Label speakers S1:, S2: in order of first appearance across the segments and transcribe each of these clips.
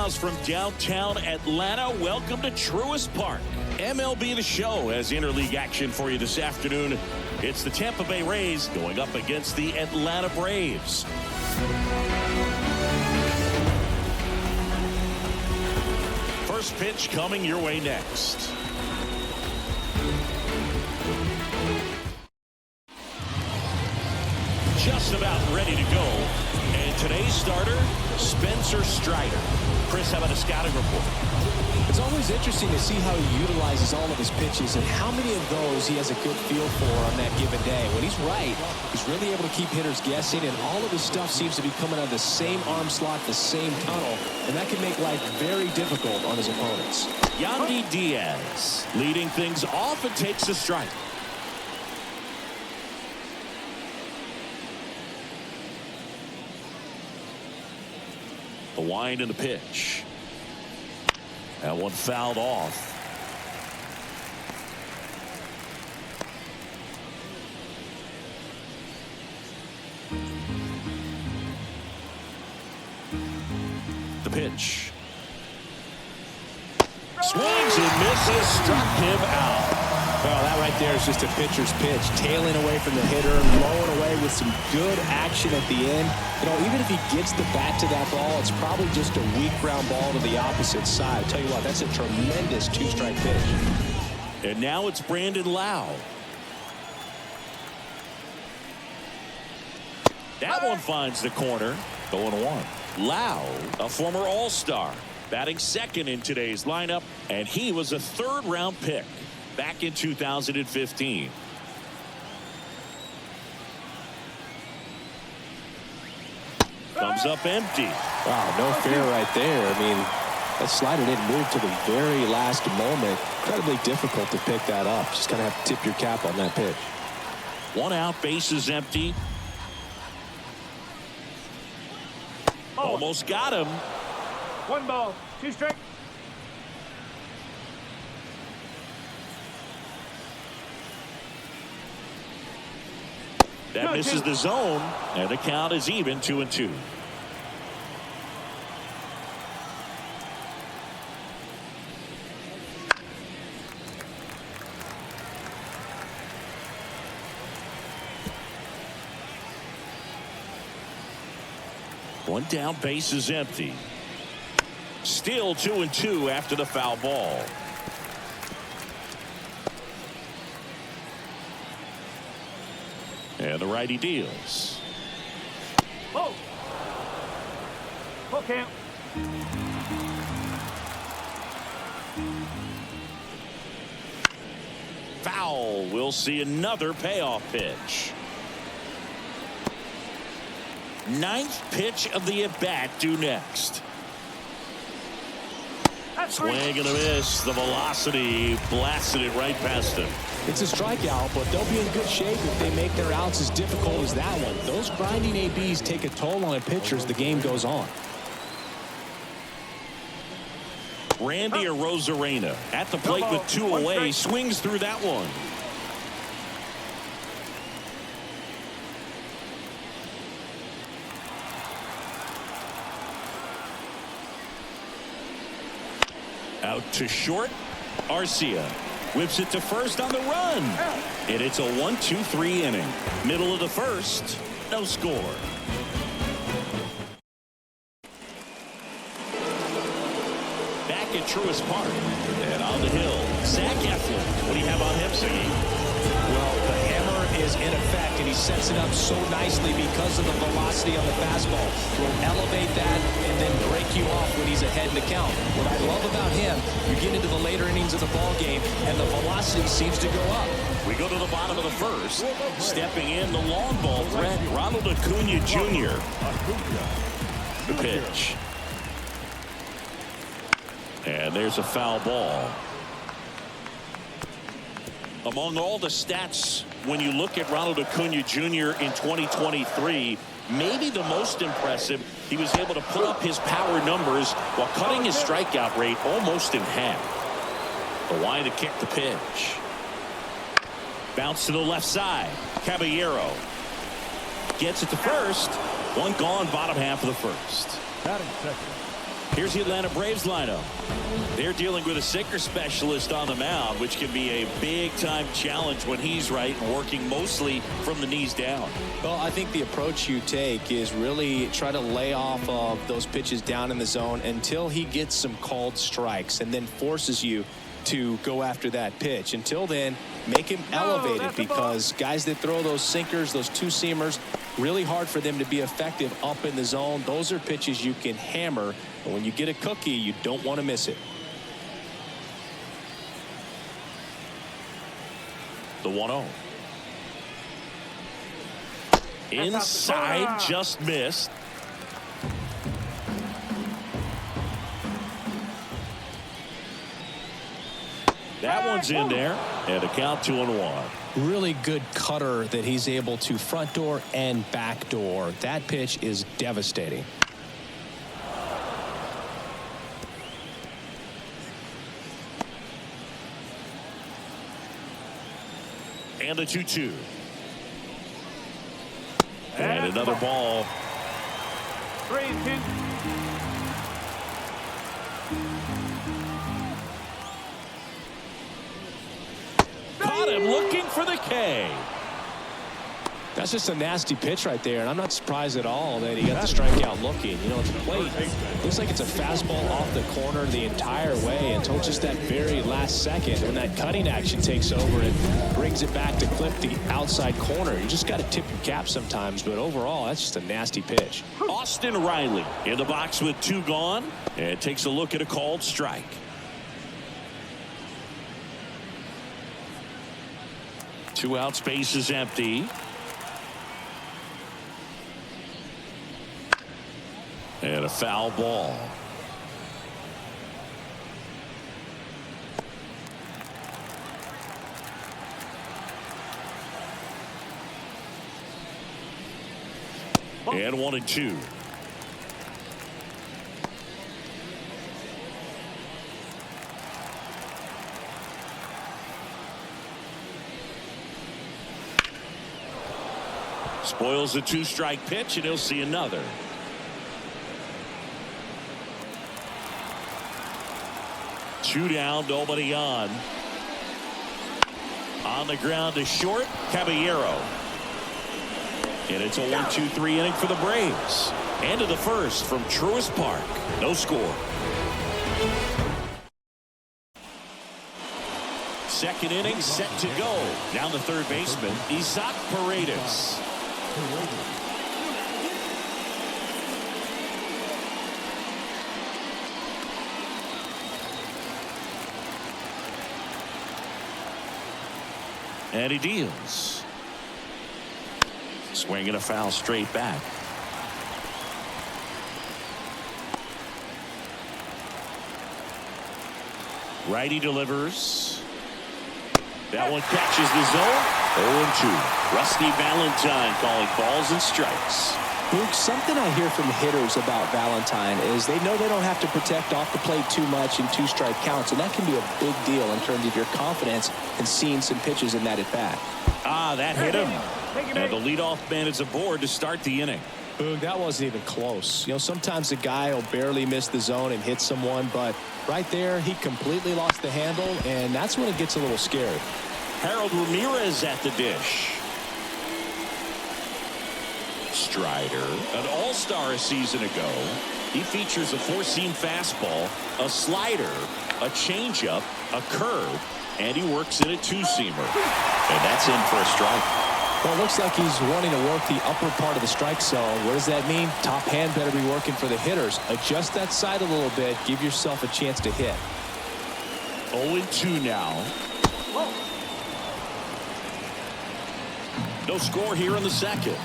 S1: miles from downtown Atlanta. Welcome to Truist Park. MLB The Show has interleague action for you this afternoon. It's the Tampa Bay Rays going up against the Atlanta Braves. First pitch coming your way next. Just about ready to go. And today's starter, Spencer Strider. Chris, how about a scouting report?
S2: It's always interesting to see how he utilizes all of his pitches and how many of those he has a good feel for on that given day. When he's right, he's really able to keep hitters guessing, and all of his stuff seems to be coming out of the same arm slot, the same tunnel, and that can make life very difficult on his opponents.
S1: Yandy Diaz leading things off and takes a strike. The wind and the pitch. That one fouled off. The pitch. Swings and misses, struck him out.
S2: Well, that right there is just a pitcher's pitch, tailing away from the hitter, blowing away with some good action at the end. You know, even if he gets the bat to that ball, it's probably just a weak ground ball to the opposite side. I tell you what, that's a tremendous two-strike pitch.
S1: And now it's Brandon Lau. That one finds the corner. 0-1. Lau, a former All-Star, batting second in today's lineup, and he was a third-round pick back in 2015. Comes up empty.
S2: Wow, no fair right there. I mean, that slider didn't move to the very last moment. Incredibly difficult to pick that up. Just kind of have to tip your cap on that pitch.
S1: One out, bases empty. Almost got him.
S3: 1 ball, 2 strikes.
S1: That misses the zone, and the count is even, 2-2. One down, base is empty. Still 2-2 after the foul ball. And the righty deals.
S3: Oh. Full count.
S1: Foul. We'll see another payoff pitch. Ninth pitch of the at-bat due next. Swing and a miss. The velocity blasted it right past him.
S2: It's a strikeout, but they'll be in good shape if they make their outs as difficult as that one. Those grinding ABs take a toll on a pitcher as the game goes on.
S1: Randy Arozarena at the plate with 2 away. Swings through that one. Out to short. Arcia whips it to first on the run. And it's a 1-2-3 inning. Middle of the first. No score. Back at Truist Park. And on the hill, Zach Eflin. What do you have on him, Siggy?
S2: Well, the hammer is in effect, and he sets it up so nicely because of the velocity on the fastball. Will elevate that and then break you off when he's ahead in the count. What I love about him, you get into the later innings of the ball game, and the velocity seems to go up.
S1: We go to the bottom of the first. Stepping in, the long ball threat, Ronald Acuna Jr. The pitch. And there's a foul ball. Among all the stats, when you look at Ronald Acuna Jr. in 2023, maybe the most impressive, he was able to put up his power numbers while cutting his strikeout rate almost in half. The wind to kick the pitch. Bounce to the left side. Caballero gets it to first. One gone, bottom half of the first.
S3: Batting second,
S1: Here's the Atlanta Braves lineup. They're dealing with a sinker specialist on the mound, which can be a big-time challenge when he's right and working mostly from the knees down.
S2: Well, I think the approach you take is really try to lay off of those pitches down in the zone until he gets some called strikes and then forces you to go after that pitch. Until then, make him elevated, because guys that throw those sinkers, those two-seamers, really hard for them to be effective up in the zone. Those are pitches you can hammer, and when you get a cookie, you don't want to miss it.
S1: The 1-0. Inside, just missed. That one's in there, and a count 2-1.
S2: Really good cutter that he's able to front door and back door. That pitch is devastating.
S1: And the 2-2. And another ball.
S3: 3-2.
S1: Caught him looking for the K.
S2: That's just a nasty pitch right there, and I'm not surprised at all that he got the strikeout looking. You know, it's played. Looks like it's a fastball off the corner the entire way until just that very last second when that cutting action takes over and brings it back to clip the outside corner. You just got to tip your cap sometimes, but overall, that's just a nasty pitch.
S1: Austin Riley in the box with 2 gone, and takes a look at a called strike. Two out, space is empty. And a foul ball. And 1-2. Spoils the 2-strike pitch, and he'll see another. Two down, nobody on. On the ground to short, Caballero. And it's a 1-2-3 inning for the Braves. And to the first from Truist Park. No score. Second inning set to go. Down the third baseman, Isaac Paredes. And he deals. Swinging a foul straight back. Righty delivers. That one catches the zone. 0-2. Rusty Valentine calling balls and strikes.
S2: Luke, something I hear from hitters about Valentine is they know they don't have to protect off the plate too much in 2-strike counts, and that can be a big deal in terms of your confidence in seeing some pitches in that at bat.
S1: Ah, that hit him. And the leadoff man is aboard to start the inning.
S2: Boog, that wasn't even close. You know, sometimes a guy will barely miss the zone and hit someone, but right there, he completely lost the handle, and that's when it gets a little scary.
S1: Harold Ramirez at the dish. Strider, an all-star a season ago. He features a four-seam fastball, a slider, a changeup, a curve, and he works in a two-seamer. And that's in for a strike.
S2: Well, it looks like he's wanting to work the upper part of the strike zone. What does that mean? Top hand better be working for the hitters. Adjust that side a little bit. Give yourself a chance to hit.
S1: 0-2 now. No score here in the second.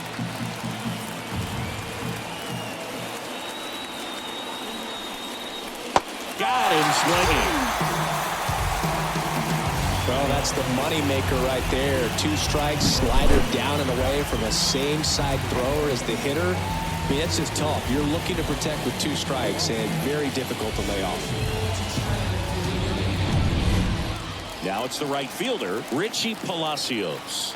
S1: Got him swinging.
S2: Well, that's the money maker right there. 2 strikes, slider down and away from a same side thrower as the hitter. I mean, that's just tough. You're looking to protect with 2 strikes and very difficult to lay off.
S1: Now it's the right fielder, Richie Palacios.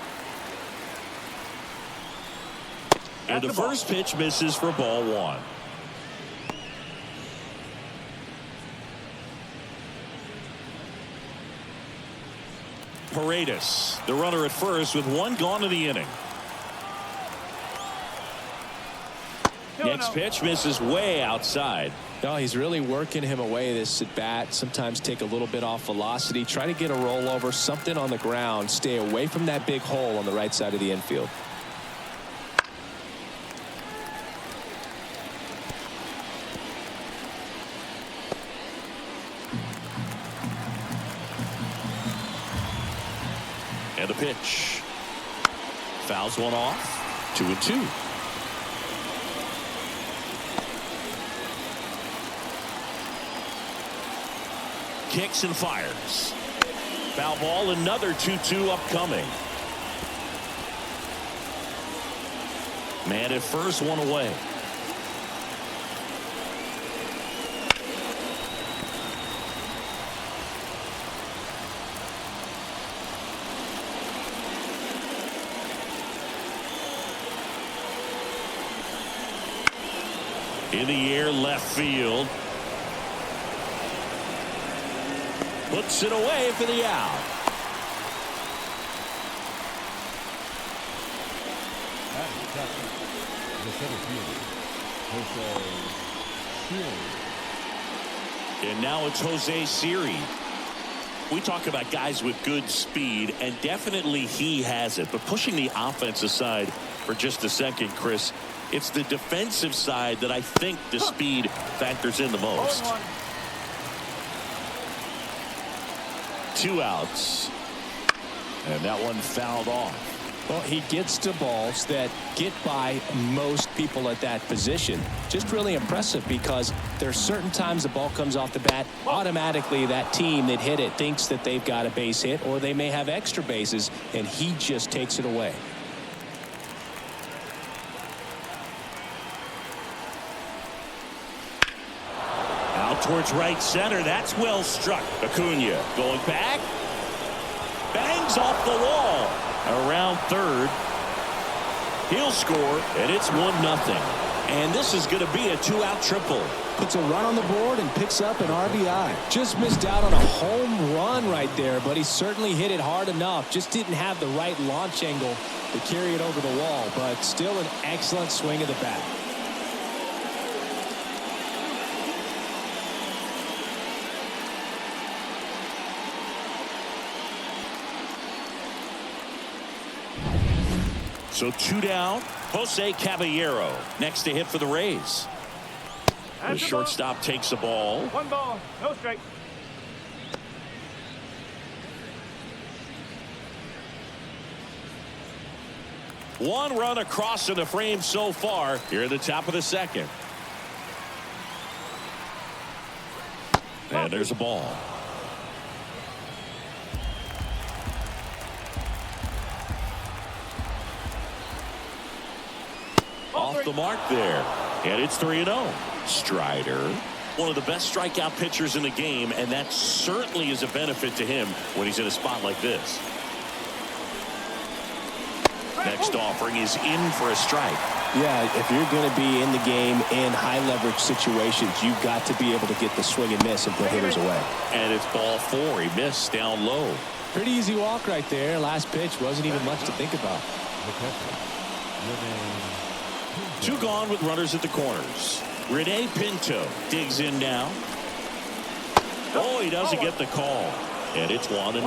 S1: And the first pitch misses for ball 1. Paredes, the runner at first with one gone in the inning. Next pitch misses way outside.
S2: Oh, he's really working him away this at bat. Sometimes take a little bit off velocity. Try to get a rollover, something on the ground. Stay away from that big hole on the right side of the infield.
S1: And the pitch. Fouls one off. 2-2. Kicks and fires. Foul ball. Another 2-2 upcoming. Man at first, one away. In the air, left field. Puts it away for the out. And now it's Jose Siri. We talk about guys with good speed, and definitely he has it. But pushing the offense aside for just a second, Chris, it's the defensive side that I think the speed factors in the most. 2 outs. And that one fouled off.
S2: Well, he gets to balls that get by most people at that position. Just really impressive because there's certain times the ball comes off the bat, automatically that team that hit it thinks that they've got a base hit or they may have extra bases, and he just takes it away.
S1: Out towards right center. That's well struck. Acuna going back. Bangs off the wall. Around third. He'll score, and it's 1-0. And this is going to be a 2-out triple.
S2: Puts a run on the board and picks up an RBI. Just missed out on a home run right there, but he certainly hit it hard enough. Just didn't have the right launch angle to carry it over the wall, but still an excellent swing of the bat.
S1: So 2 down. Jose Caballero next to hit for the Rays. The shortstop takes the ball.
S3: 1 ball, no strike.
S1: One run across in the frame so far here at the top of the second. And there's a ball. Off the mark there. And it's 3-0. Strider, one of the best strikeout pitchers in the game, and that certainly is a benefit to him when he's in a spot like this. Next offering is in for a strike.
S2: Yeah, if you're going to be in the game in high leverage situations, you've got to be able to get the swing and miss and put hitters away.
S1: And it's ball 4. He missed down low.
S2: Pretty easy walk right there. Last pitch wasn't even much to think about.
S1: 2 gone with runners at the corners. Rene Pinto digs in now. Oh, he doesn't get the call. And it's 1-0.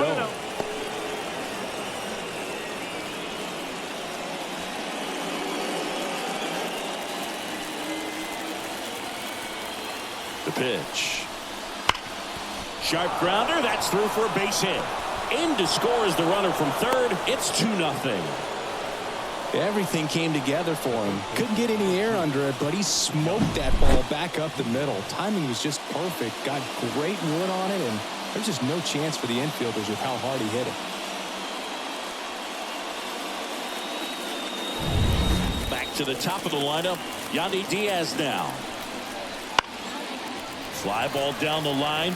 S1: The pitch. Sharp grounder. That's through for a base hit. In to score is the runner from third. It's 2-0.
S2: Everything came together for him. Couldn't get any air under it, but he smoked that ball back up the middle. Timing was just perfect. Got great wood on it, and there's just no chance for the infielders with how hard he hit it.
S1: Back to the top of the lineup. Yandy Diaz now. Fly ball down the line.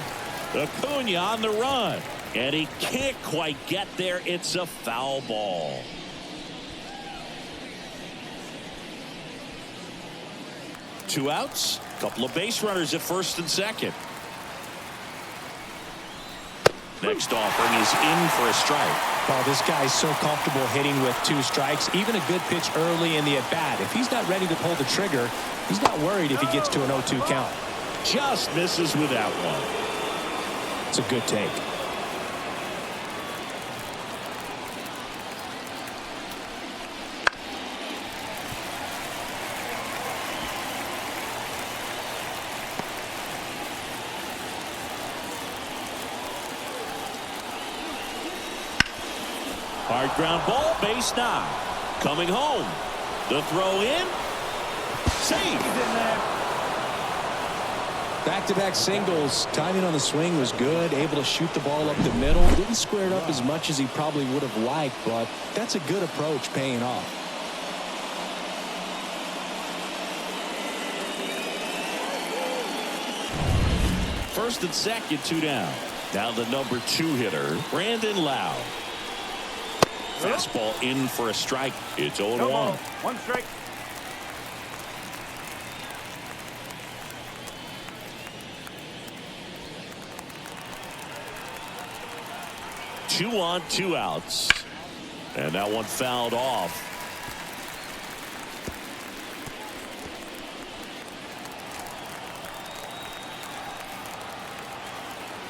S1: Acuna on the run. And he can't quite get there. It's a foul ball. Two outs. Couple of base runners at first and second. Next offering is in for a strike.
S2: Oh, this guy's so comfortable hitting with 2 strikes. Even a good pitch early in the at-bat. If he's not ready to pull the trigger, he's not worried if he gets to an 0-2 count.
S1: Just misses with that one.
S2: It's a good take.
S1: Hard ground ball, base 9. Coming home. The throw in. Save.
S2: Back-to-back singles. Timing on the swing was good. Able to shoot the ball up the middle. Didn't square it up as much as he probably would have liked, but that's a good approach paying off.
S1: First and second, 2 down. Now the number 2 hitter, Brandon Lowe. Fastball in for a strike. It's 0-1.
S3: 1 strike.
S1: Two on, 2 outs. And that one fouled off.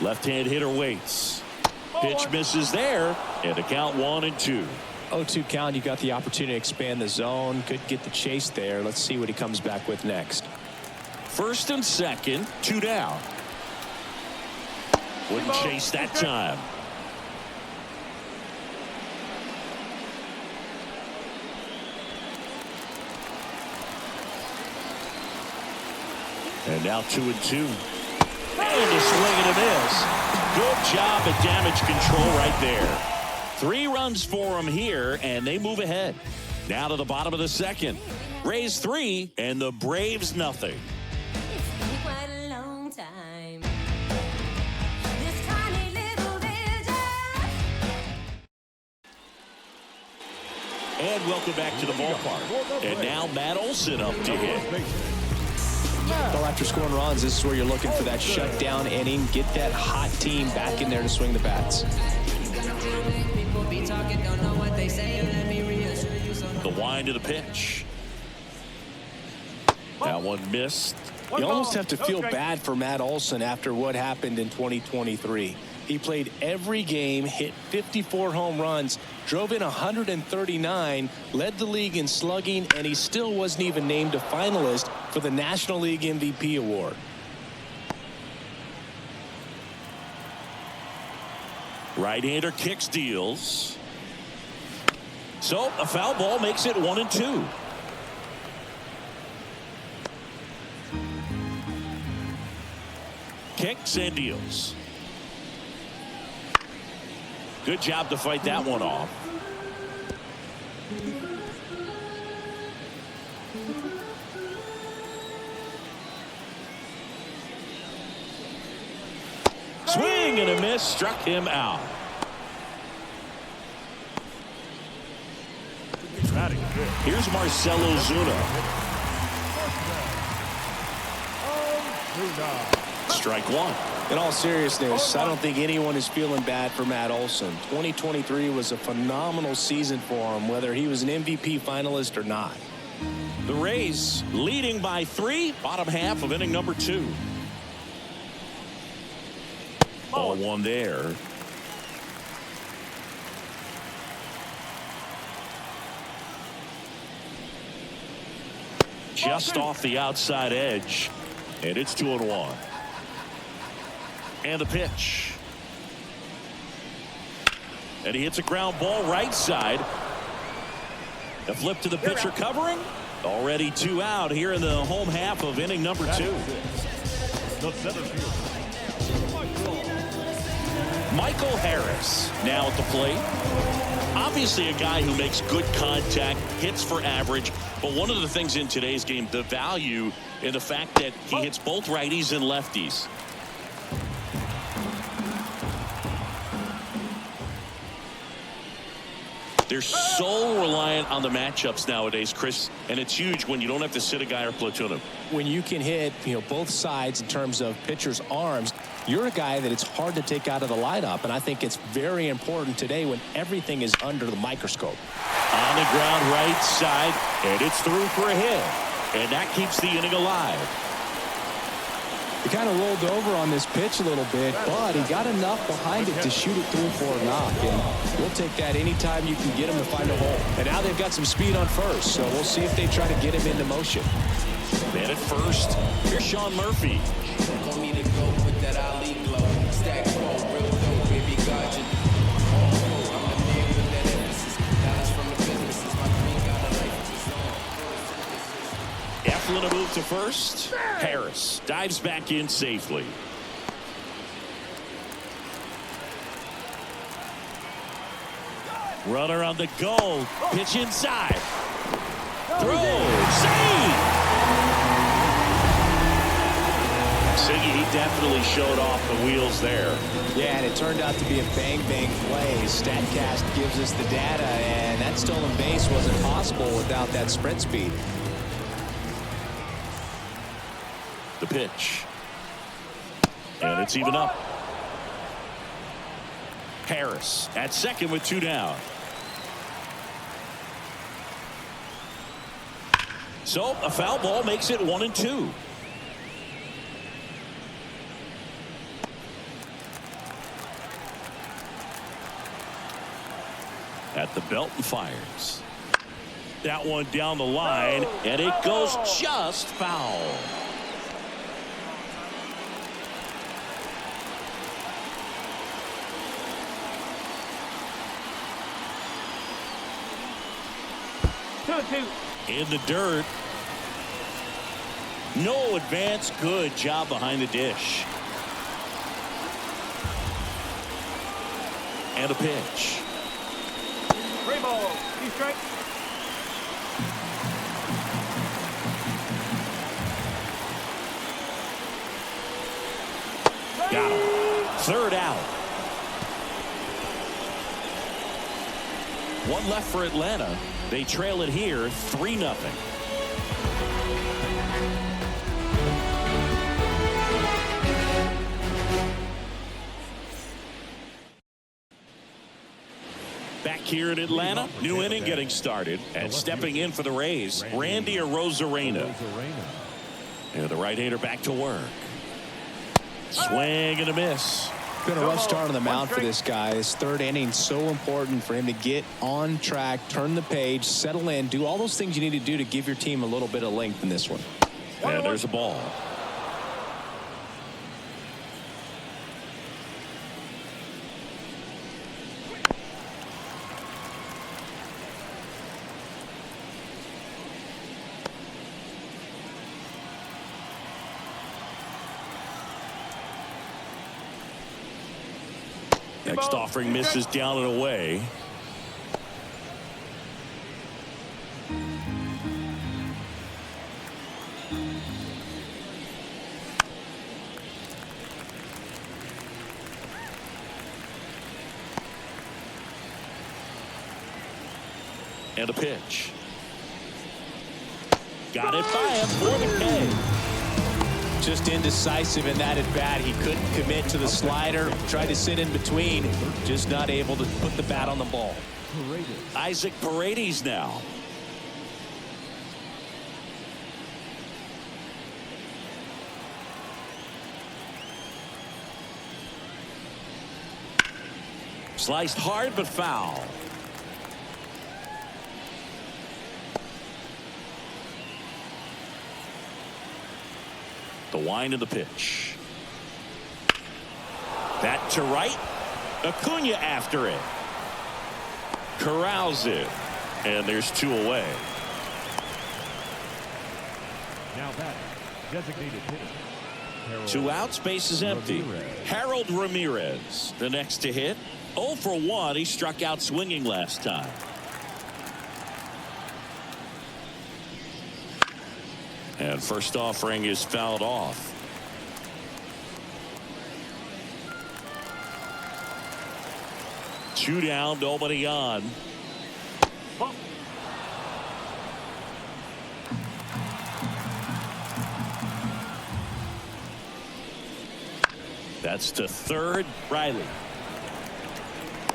S1: Left-hand hitter waits. Pitch misses there, and the count 1-2.
S2: 0-2 count. You got the opportunity to expand the zone. Could get the chase there. Let's see what he comes back with next.
S1: First and second, 2 down. Wouldn't chase that time. And now 2-2. And a swing and a miss. Good job at damage control right there. 3 runs for him here, and they move ahead. Now to the bottom of the second. Rays 3 and the Braves nothing.
S4: It's been quite a long time. This tiny little vision.
S1: And welcome back to the ballpark. And now Matt Olson up to hit.
S2: Well, after scoring runs, this is where you're looking for that shutdown inning. Get that hot team back in there to swing the bats.
S1: The wind of the pitch. That one missed.
S2: You almost have to feel bad for Matt Olson after what happened in 2023. He played every game, hit 54 home runs, drove in 139, led the league in slugging, and he still wasn't even named a finalist for the National League MVP award.
S1: Right-hander kicks, deals. So a foul ball makes it 1-2. Kicks and deals. Good job to fight that one off. Swing and a miss, struck him out. Here's Marcelo Zuna. Strike 1.
S2: In all seriousness, I don't think anyone is feeling bad for Matt Olson. 2023 was a phenomenal season for him, whether he was an MVP finalist or not.
S1: The Rays leading by 3, bottom half of inning number 2. Ball 1 there. Just off the outside edge, and it's 2-1. And the pitch. And he hits a ground ball right side. The flip to the pitcher covering. Already 2 out here in the home half of inning number 2. Michael Harris now at the plate. Obviously a guy who makes good contact, hits for average, but one of the things in today's game, the value in the fact that he hits both righties and lefties. They're so reliant on the matchups nowadays, Chris, and it's huge when you don't have to sit a guy or platoon him.
S2: When you can hit, both sides in terms of pitchers' arms, you're a guy that it's hard to take out of the lineup, and I think it's very important today when everything is under the microscope.
S1: On the ground right side, and it's through for a hit. And that keeps the inning alive.
S2: He kind of rolled over on this pitch a little bit, but he got enough behind it to shoot it through for a knock. And we'll take that anytime you can get him to find a hole. And now they've got some speed on first, so we'll see if they try to get him into motion.
S1: Man at first, here's Sean Murphy.
S5: Want me to go with that Ali glow. Stack quote, real dope, baby, got you. I'm the man with that emphasis. Dollars from the businesses. My green got a life of his own.
S1: Eflin a move to first. Harris dives back in safely. Runner on the go. Pitch inside. Throw. Save. Siggy, he definitely showed off the wheels there.
S2: Yeah, and it turned out to be a bang-bang play. StatCast gives us the data, and that stolen base wasn't possible without that sprint speed.
S1: The pitch. And it's even up. Harris at second with 2 down. So a foul ball makes it 1-2. At the belt and fires. That one down the line, and it goes just foul. In the dirt. No advance. Good job behind the dish. And a pitch.
S3: 3 balls. 2 strikes.
S1: Got him. 3rd out. 1 left for Atlanta. They trail it here 3-0. Back here in Atlanta, new inning getting started, and stepping in for the Rays, Randy Arozarena. And the right-hander back to work. Swing and a miss.
S2: Been a rough start on the mound for this guy. His 3rd inning, so important for him to get on track, turn the page, settle in, do all those things you need to do to give your team a little bit of length in this one.
S1: And there's a ball. Next offering misses down and away. And a pitch. Got it by him for the K.
S2: Just indecisive in that at bat. He couldn't commit to the slider. Tried to sit in between. Just not able to put the bat on the ball.
S1: Isaac Paredes now. Sliced hard but foul. The wind of the pitch. That to right. Acuna after it. Corrals it. And there's 2 away.
S6: Now that designated hitter.
S1: 2 outs, base is empty. Harold Ramirez, the next to hit. 0 for 1. He struck out swinging last time. And first offering is fouled off. Two down, nobody on. That's to third. Riley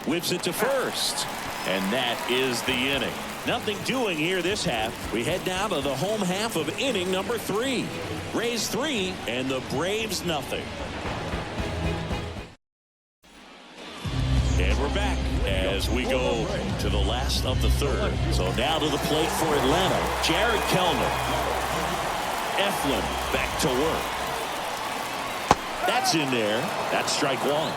S1: whips it to first, and that is the inning. Nothing doing here this half. We head down to the home half of inning number 3. Rays 3 and the Braves nothing. And we're back as we go to the last of the third. So now to the plate for Atlanta, Jared Kellner. Eflin back to work. That's in there. That's strike 1.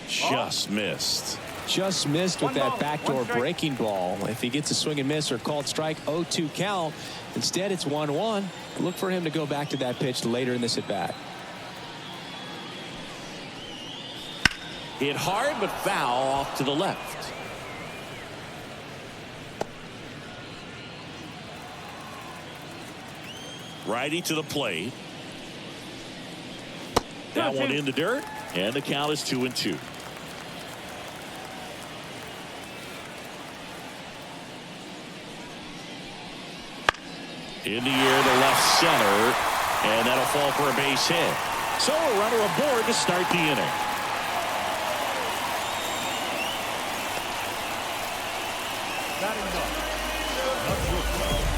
S1: Just missed.
S2: Just missed with that backdoor breaking ball. If he gets a swing and miss or called strike, 0-2 count. Instead, it's 1-1. Look for him to go back to that pitch later in this at bat.
S1: Hit hard but foul off to the left. Righty to the plate. That one in the dirt, and the count is 2-2. In the air to left center, and that'll fall for a base hit. So a runner aboard to start the inning.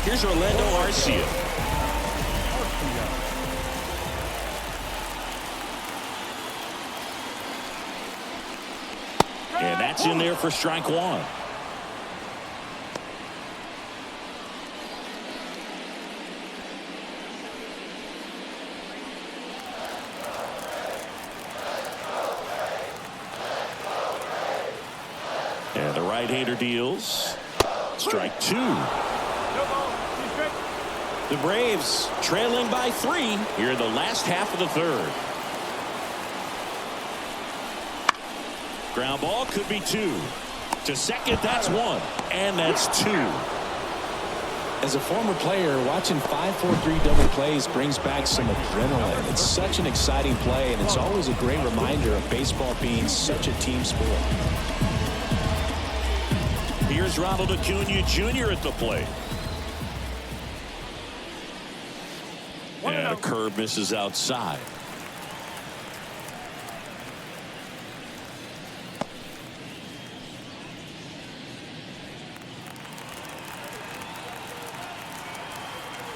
S1: Here's Orlando Arcia. And that's in there for strike 1. And the right-hander deals. Strike 2. The Braves trailing by 3 here in the last half of the third. Ground ball could be 2. To second, that's 1. And that's 2.
S2: As a former player, watching 5-4-3 double plays brings back some adrenaline. It's such an exciting play, and it's always a great reminder of baseball being such a team sport.
S1: Here's Ronald Acuna Jr. at the plate. And a curve misses outside.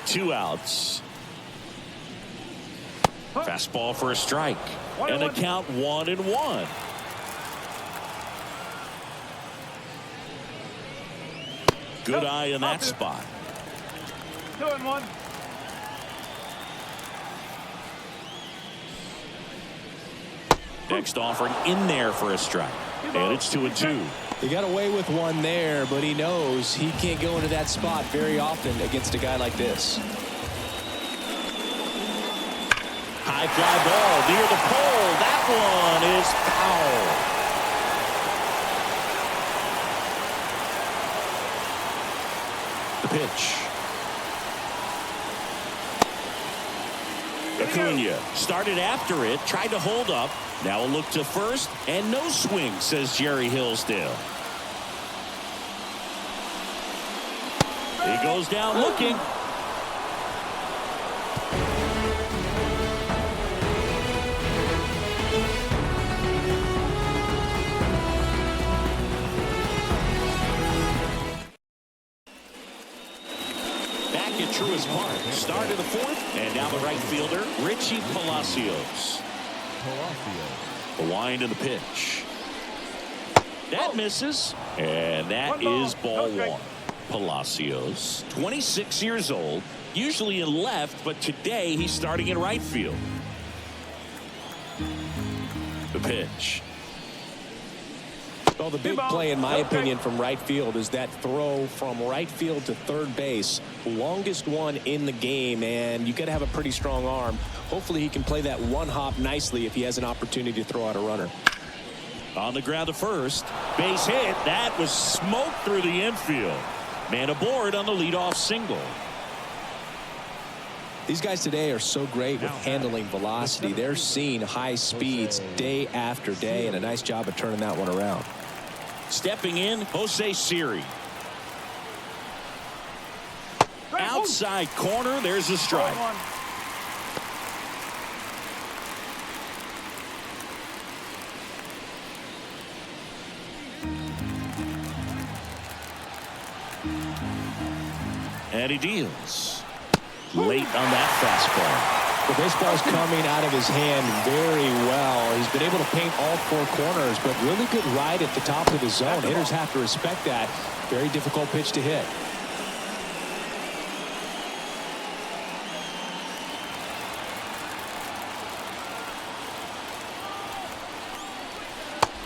S1: Two outs. Fastball for a strike. And the count 1-1. Good eye in that spot.
S3: 2-1.
S1: Next offering in there for a strike. And it's 2-2.
S2: He got away with one there, but he knows he can't go into that spot very often against a guy like this.
S1: High fly ball near the pole. That one is foul. The pitch. Acuna started after it, tried to hold up. Now a look to first, and no swing, says Jerry Hillsdale. He goes down looking. Back at Truist Park, start of the fourth, and now the right fielder, Richie Palacios. The wind of the pitch. That misses, and that is ball 1. Palacios, 26 years old, usually in left, but today he's starting in right field. The pitch.
S2: Well, the big play, in my opinion, from right field is that throw from right field to third base. Longest one in the game, and you got to have a pretty strong arm. Hopefully he can play that one hop nicely if he has an opportunity to throw out a runner.
S1: On the ground to first. Base hit. That was smoked through the infield. Man aboard on the leadoff single.
S2: These guys today are so great with handling velocity. They're seeing high speeds day after day, and a nice job of turning that one around.
S1: Stepping in, Jose Siri. outside corner. There's a strike.
S3: 1.
S1: And he deals late on that fastball.
S2: The baseball's coming out of his hand very well. He's been able to paint all 4 corners, but really good ride at the top of the zone. Hitters have to respect that. Very difficult pitch to hit.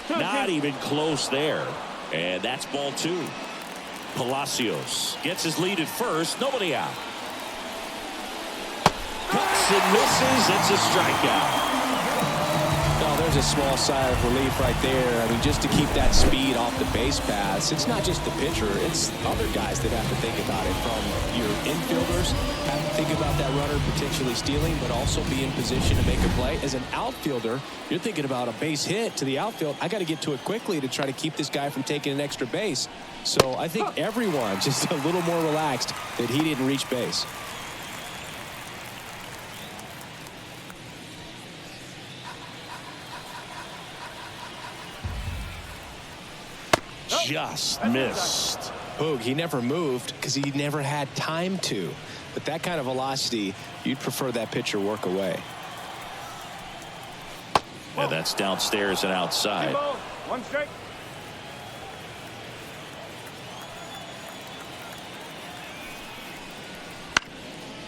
S1: Not even close there. And that's ball 2. Palacios gets his lead at first. Nobody out. Cuts and misses. It's a strikeout.
S2: Oh, there's a small sigh of relief right there. I mean, just to keep that speed off the base paths. It's not just the pitcher. It's other guys that have to think about it. From your infielders, have to think about that runner potentially stealing, but also be in position to make a play. As an outfielder, you're thinking about a base hit to the outfield. I got to get to it quickly to try to keep this guy from taking an extra base. So I think everyone just a little more relaxed that he didn't reach base.
S1: Just missed.
S2: Boog, he never moved because he never had time to. But that kind of velocity, you'd prefer that pitcher work away.
S1: And that's downstairs and outside.
S3: 1 strike.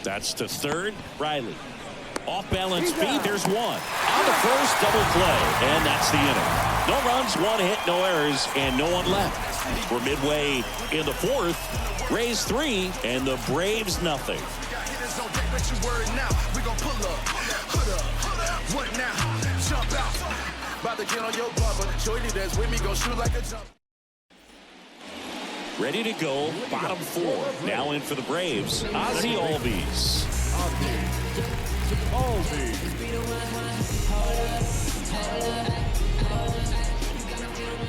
S1: That's to third. Riley. Off balance feet. There's 1. On the first, double play. And that's the inning. No runs, 1 hit, no errors, and no one left. We're midway in the 4th. Rays 3 and the Braves nothing. Ready to go, bottom 4. Now in for the Braves, Ozzie Albies.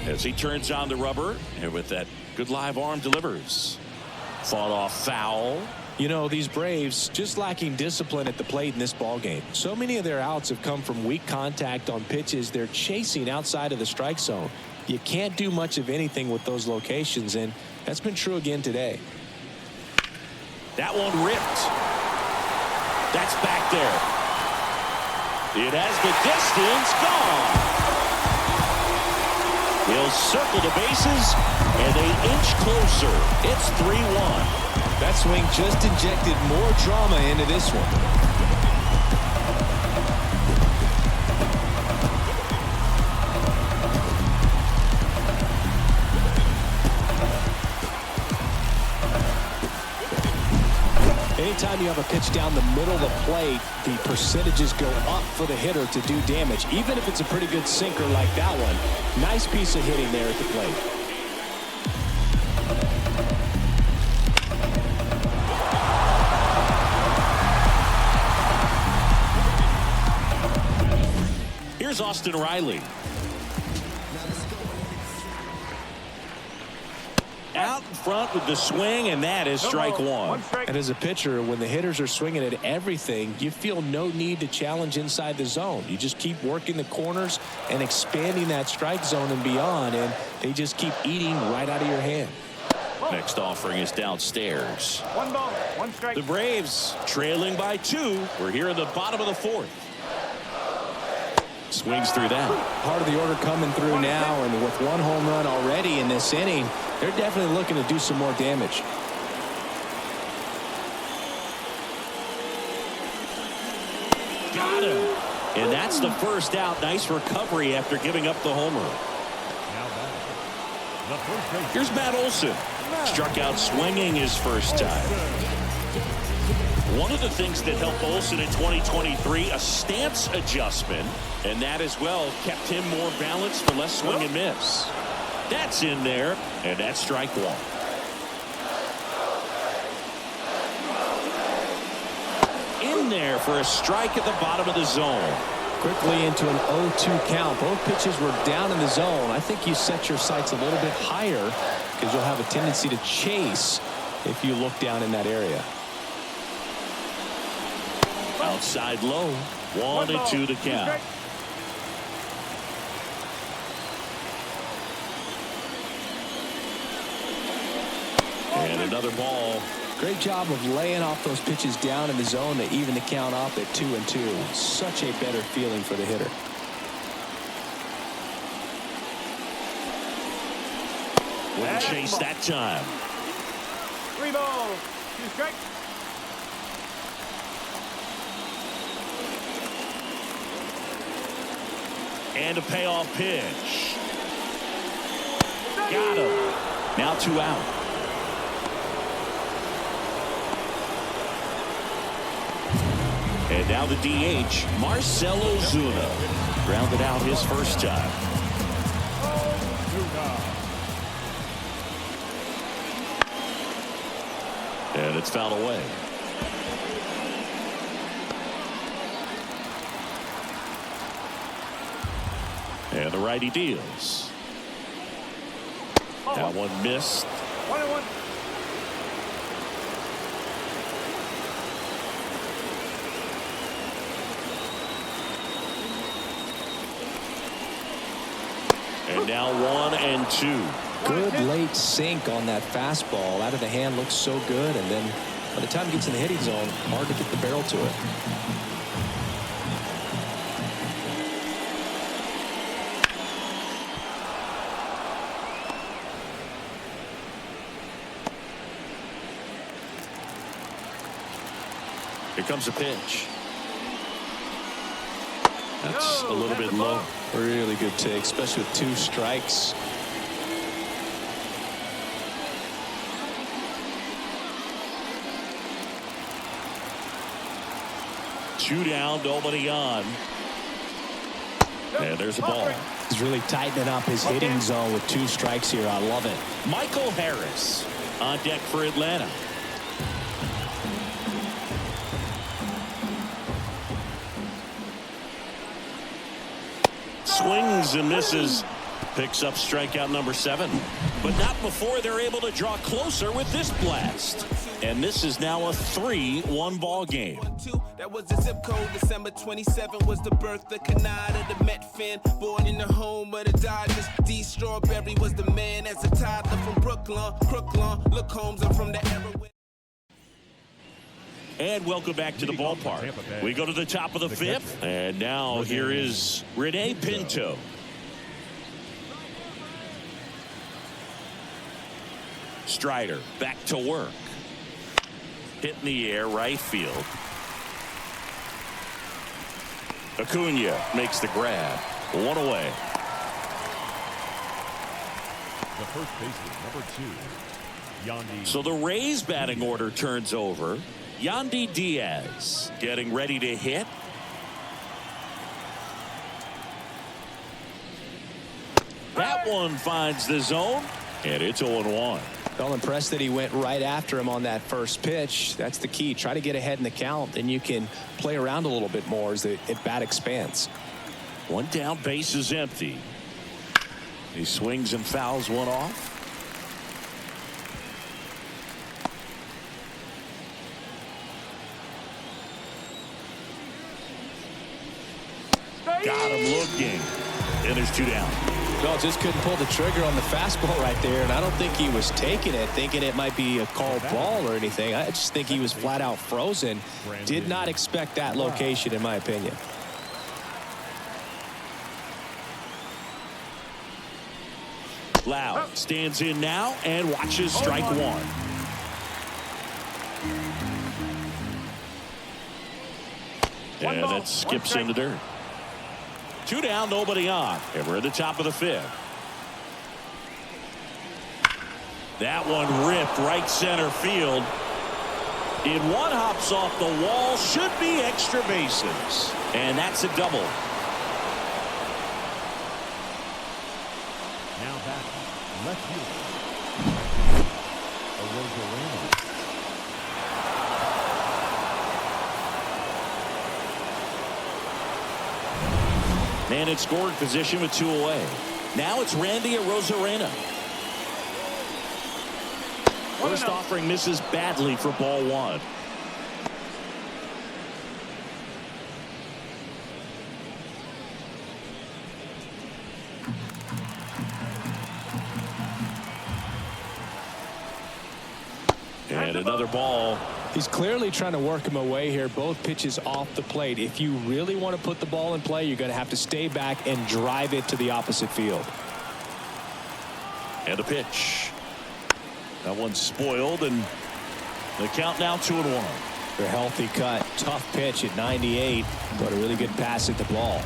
S1: As he turns on the rubber, and with that good live arm delivers. Fought off foul.
S2: You know, these Braves just lacking discipline at the plate in this ball game. So many of their outs have come from weak contact on pitches they're chasing outside of the strike zone. You can't do much of anything with those locations, and that's been true again today.
S1: That one ripped. That's back there. It has the distance. Gone. He'll circle the bases, and they inch closer. It's 3-1.
S2: That swing just injected more drama into this one. Anytime you have a pitch down the middle of the plate, the percentages go up for the hitter to do damage, even if it's a pretty good sinker like that one. Nice piece of hitting there at the plate.
S1: Here's Austin Riley. Out in front with the swing, and that is strike 1.
S2: And as a pitcher, when the hitters are swinging at everything, you feel no need to challenge inside the zone. You just keep working the corners and expanding that strike zone and beyond, and they just keep eating right out of your hand.
S1: Next offering is downstairs.
S3: 1 ball, 1 strike.
S1: The Braves trailing by 2. We're here in the bottom of the 4th. Swings through that.
S2: Part of the order coming through now, and with 1 home run already in this inning, they're definitely looking to do some more damage.
S1: Got him. And that's the first out. Nice recovery after giving up the homer. Here's Matt Olson. Struck out swinging his first time. One of the things that helped Olson in 2023, a stance adjustment, and that as well kept him more balanced for less swing and miss. That's in there, and that's strike 1. In there for a strike at the bottom of the zone.
S2: Quickly into an 0-2 count. Both pitches were down in the zone. I think you set your sights a little bit higher because you'll have a tendency to chase if you look down in that area.
S1: Outside low. 1-2 to count. And another ball.
S2: Great job of laying off those pitches down in the zone to even the count up at 2-2. Such a better feeling for the hitter.
S1: Wouldn't chase that time.
S3: 3 balls, 2 strikes.
S1: And a payoff pitch. Got him. Now 2 out. And now the DH, Marcell Ozuna. Grounded out his first time. And it's fouled away. And the righty deals. That one missed.
S3: 1-1.
S1: And now 1-2.
S2: Good late sink on that fastball. Out of the hand, looks so good, and then by the time it gets in the hitting zone, hard to get the barrel to it.
S1: Here comes a pitch. That's a little bit low.
S2: Really good take, especially with 2 strikes.
S1: Two down, nobody on. And there's a ball.
S2: He's really tightening up his hitting zone with 2 strikes here. I love it.
S1: Michael Harris on deck for Atlanta. Swings and misses. Picks up strikeout number 7. But not before they're able to draw closer with this blast. And this is now a 3-1 ball game.
S5: That was the zip code. December 27 was the birth of Canada, the Met fan, born in the home of the Dodgers. D. Strawberry was the man as a toddler from Brooklyn. Look, Holmes, I'm from the era.
S1: And welcome back to the ballpark. We go to the top of the 5th. And now here is Rene Pinto. Strider back to work. Hit in the air, right field. Acuna makes the grab. 1 away.
S6: The first baseman, number 2, Yandy.
S1: So the Rays batting order turns over. Yandy Diaz getting ready to hit. That one finds the zone, and it's 0-1.
S2: Well, impressed that he went right after him on that first pitch. That's the key. Try to get ahead in the count, then you can play around a little bit more as the at-bat expands.
S1: 1 down, base is empty. He swings and fouls one off. Got him looking. And there's 2 down.
S2: Well, just couldn't pull the trigger on the fastball right there, and I don't think he was taking it, thinking it might be a called ball or anything. I just think he was flat out frozen. Did not expect that location, in my opinion.
S1: Loud stands in now and watches strike 1. And that skips in the dirt. 2 down, nobody on. And we're at the top of the 5th. That one ripped right center field. In one hops off the wall. Should be extra bases. And that's a double.
S6: Now back, left field.
S1: Man in scoring position with 2 away. Now it's Randy Arozarena. First offering misses badly for ball 1. And another ball.
S2: He's clearly trying to work him away here. Both pitches off the plate. If you really want to put the ball in play, you're going to have to stay back and drive it to the opposite field.
S1: And a pitch. That one's spoiled, and the count now 2-1.
S2: A healthy cut. Tough pitch at 98, but a really good pass at the ball.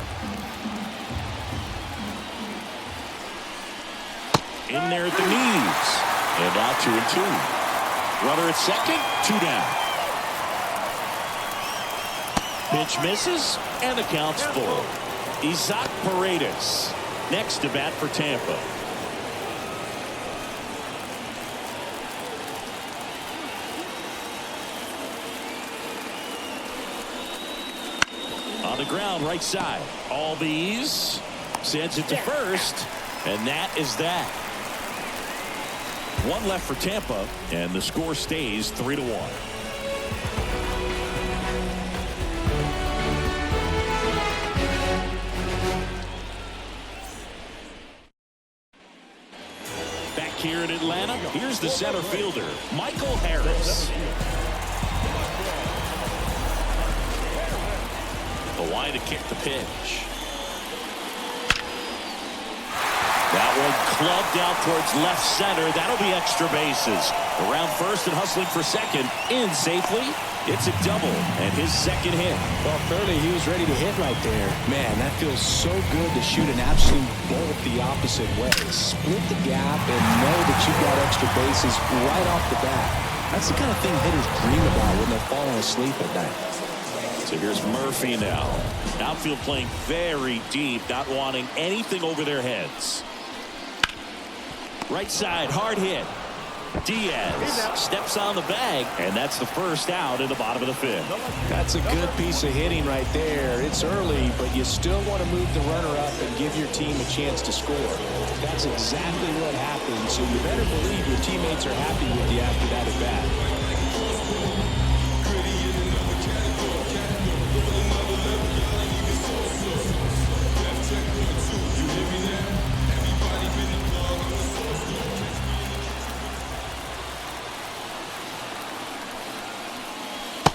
S1: In there at the knees. And now 2-2. Runner at second, 2 down. Pitch misses, and the count's full. Isaac Paredes next to bat for Tampa. On the ground, right side. Albies sends it to first, and that is that. One left for Tampa, and the score stays 3-1. Back here in Atlanta, here's the center fielder, Michael Harris. The line to kick the pitch. That one clubbed out towards left center. That'll be extra bases. Around first and hustling for second. In safely. It's a double and his second hit.
S2: Well, clearly he was ready to hit right there. Man, that feels so good to shoot an absolute bolt the opposite way. Split the gap and know that you've got extra bases right off the bat. That's the kind of thing hitters dream about when they're falling asleep at night.
S1: So here's Murphy now. Outfield playing very deep, not wanting anything over their heads. Right side, hard hit. Diaz steps on the bag, and that's the first out in the bottom of the fifth.
S2: That's a good piece of hitting right there. It's early, but you still want to move the runner up and give your team a chance to score. That's exactly what happened, so you better believe your teammates are happy with you after that at bat.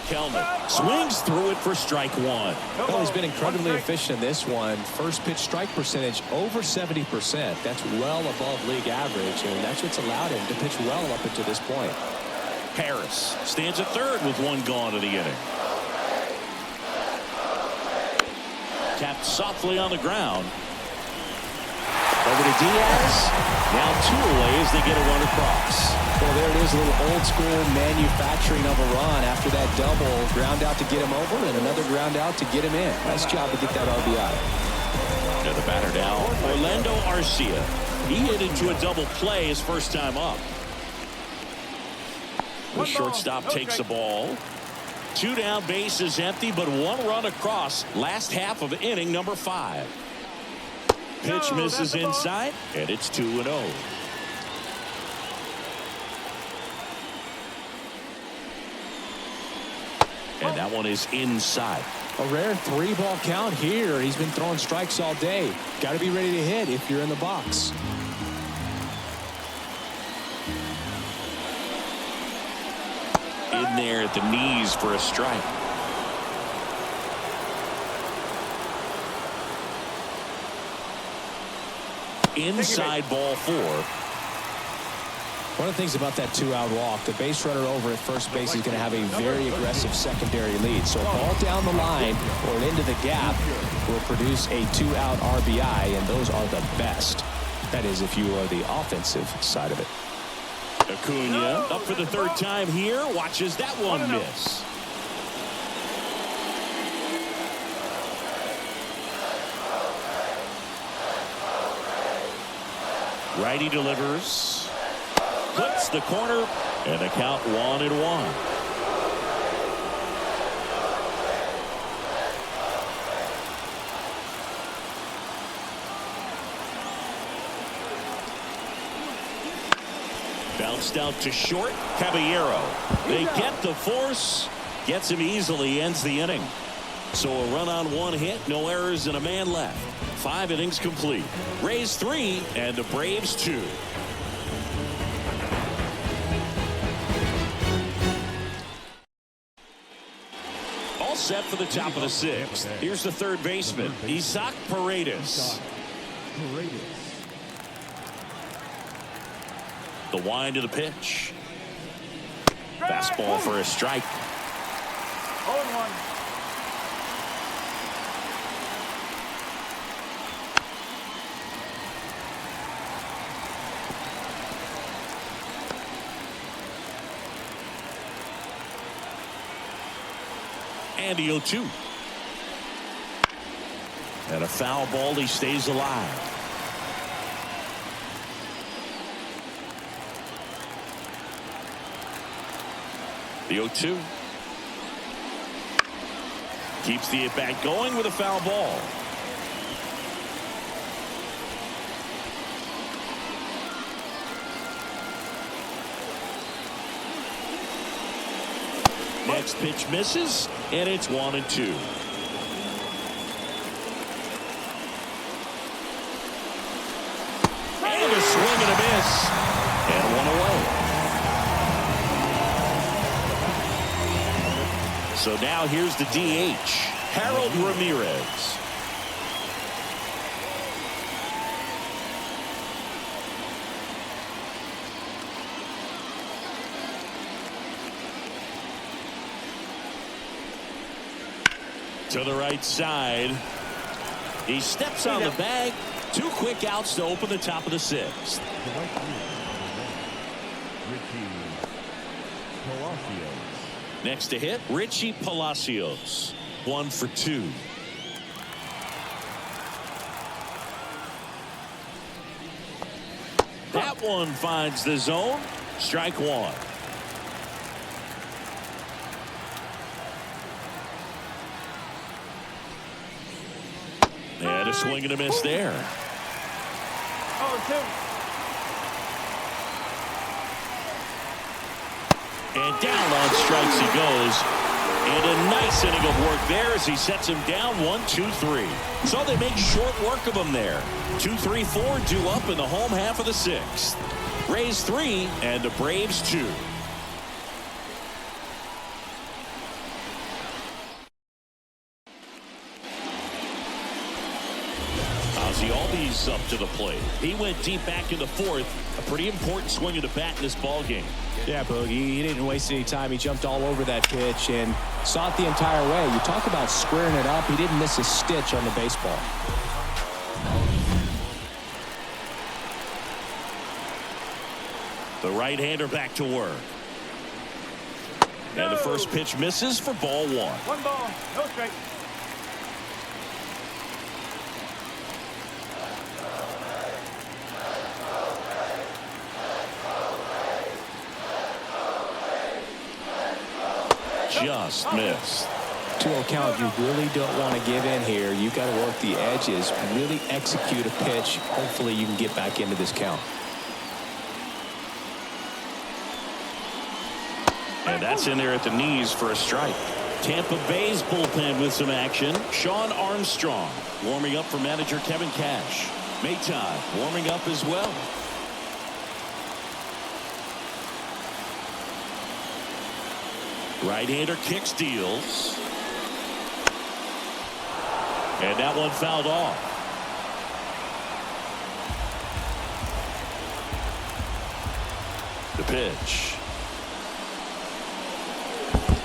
S1: Kellner swings through it for strike one.
S2: Well, he's been incredibly efficient in this one. First pitch strike percentage over 70%. That's well above league average, and that's what's allowed him to pitch well up until this point.
S1: Harris stands at third with one gone in the inning. Tapped softly on the ground. Over to Diaz. Now 2 away as they get a run across.
S2: Well, there it is, a little old school manufacturing of a run after that double. Ground out to get him over and another ground out to get him in. Nice job to get that RBI.
S1: Now the batter now, Orlando Arcia. He hit into a double play his first time up. The shortstop takes the ball. 2 down, base is empty, but 1 run across. Last half of inning number 5. Pitch misses inside, and it's 2-0. And that one is inside.
S2: A rare 3-ball count here. He's been throwing strikes all day. Got to be ready to hit if you're in the box.
S1: In there at the knees for a strike. Inside ball 4.
S2: One of the things about that 2-out walk, the base runner over at first base is going to have a very aggressive secondary lead. So a ball down the line or into the gap will produce a 2-out RBI, and those are the best. That is, if you are the offensive side of it.
S1: Acuna up for the 3rd time here. Watches that one miss. Righty delivers. Clips the corner, and the count 1-1. Bounced out to short. Caballero. They get the force. Gets him easily. Ends the inning. So a run on 1 hit. No errors and a man left. 5 innings complete. Rays 3 and the Braves 2. set for the top of the sixth. Here's the third baseman, Isaac Paredes. The wind of the pitch. Fastball for a strike.
S3: 0-1.
S1: And the 0-2. And a foul ball. He stays alive. The 0-2. Keeps the at-bat going with a foul ball. Next pitch misses, and it's 1-2. And a swing and a miss. And one away. So now here's the DH, Harold Ramirez. To the right side. He steps on the bag. 2 quick outs to open the top of the sixth. Next to hit, Richie Palacios. 1 for 2. That one finds the zone. Strike 1. And a swing and a miss there.
S3: 0-2.
S1: And down on strikes he goes. And a nice inning of work there as he sets him down 1-2-3. So they make short work of him there. 2-3-4 due up in the home half of the sixth. Rays 3 and the Braves 2. Ozzie Albies up to the plate. He went deep back in the fourth. A pretty important swing of the bat in this ball game.
S2: Yeah, Boogie, he didn't waste any time. He jumped all over that pitch and saw it the entire way. You talk about squaring it up. He didn't miss a stitch on the baseball.
S1: The right-hander back to work. And the first pitch misses for ball 1.
S3: 1 ball, no strike.
S1: Just missed.
S2: 2-0 count. You really don't want to give in here. You got to work the edges, really execute a pitch. Hopefully you can get back into this count.
S1: And that's in there at the knees for a strike. Tampa Bay's bullpen with some action. Sean Armstrong warming up for manager Kevin Cash. Maytime warming up as well. Right-hander kicks, deals. And that one fouled off. The pitch.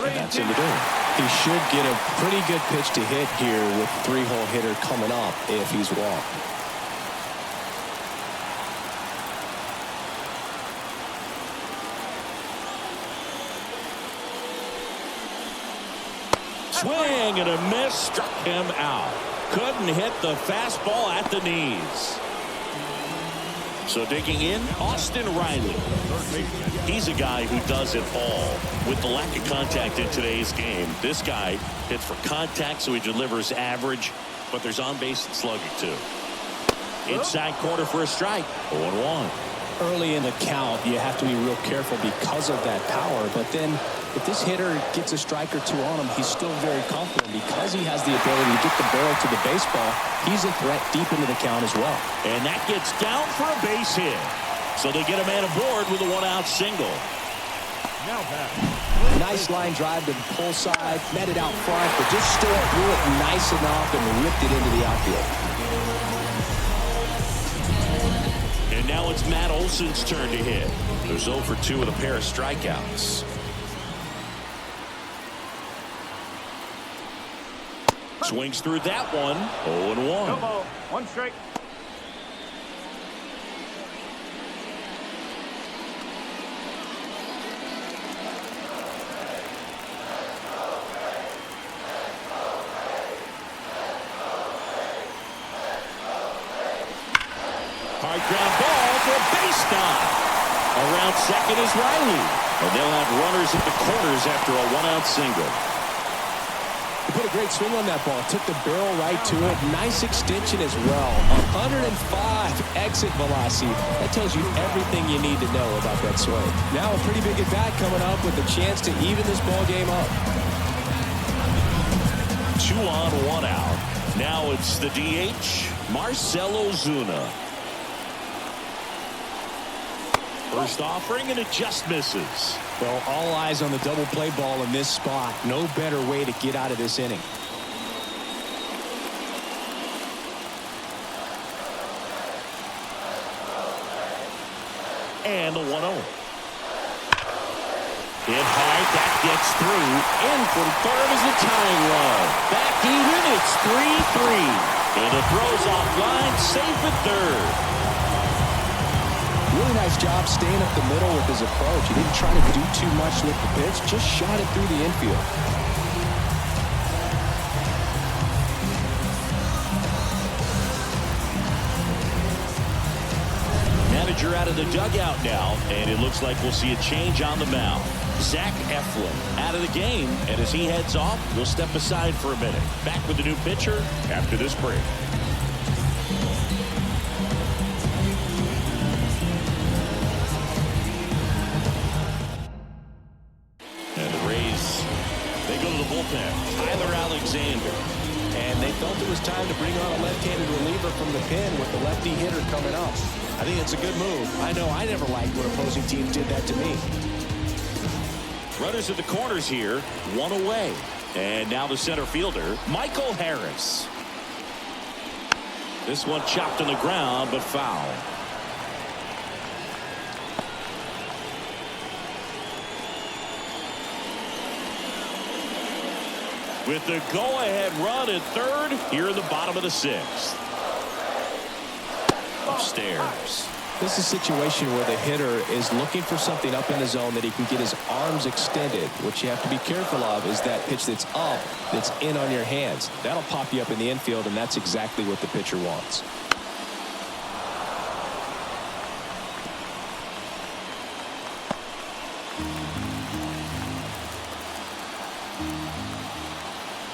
S2: And that's in the door. He should get a pretty good pitch to hit here with 3-hole hitter coming up if he's walked.
S1: Swing and a miss, struck him out. Couldn't hit the fastball at the knees. So digging in, Austin Riley. He's a guy who does it all. With the lack of contact in today's game, this guy hits for contact, so he delivers average, but there's on-base and slugging too. Inside corner for a strike. 0-1.
S2: Early in the count, you have to be real careful because of that power, but then if this hitter gets a strike or two on him, he's still very confident because he has the ability to get the barrel to the baseball. He's a threat deep into the count as well.
S1: And that gets down for a base hit. So they get a man aboard with a 1-out single.
S6: Now back.
S2: Nice line drive to the pull side, met it out front, but just still threw it nice enough and ripped it into the outfield.
S1: And now it's Matt Olson's turn to hit. There's 0 for 2 with a pair of strikeouts. Swings through that one. 0-1.
S3: No ball. 1 strike.
S1: Hard ground ball for a base knock. Around second is Riley. And they'll have runners at the corners after a 1-out single.
S2: He put a great swing on that ball. Took the barrel right to it. Nice extension as well. 105 exit velocity. That tells you everything you need to know about that swing. Now a pretty big at bat coming up with a chance to even this ball game up.
S1: 2 on, 1 out. Now it's the DH, Marcell Ozuna. First offering, and it just misses.
S2: Well, all eyes on the double play ball in this spot. No better way to get out of this inning.
S1: And the 1-0. Hit high, that gets through. In from third is the tying run. Back even, it's 3-3. And it throws off line, safe at third.
S2: Really nice job staying up the middle with his approach. He didn't try to do too much with the pitch, just shot it through the infield.
S1: Manager out of the dugout now, and it looks like we'll see a change on the mound. Zach Eflin out of the game, and as he heads off, we'll step aside for a minute. Back with the new pitcher after this break. Tyler Alexander.
S2: And they felt it was time to bring on a left-handed reliever from the pen with the lefty hitter coming up. I think it's a good move. I know I never liked when opposing teams did that to me.
S1: Runners at the corners here, 1 away. And now the center fielder, Michael Harris. This one chopped on the ground, but foul. With the go-ahead run at third, here in the bottom of the 6th. Upstairs.
S2: This is a situation where the hitter is looking for something up in the zone that he can get his arms extended. What you have to be careful of is that pitch that's up, that's in on your hands. That'll pop you up in the infield, and that's exactly what the pitcher wants.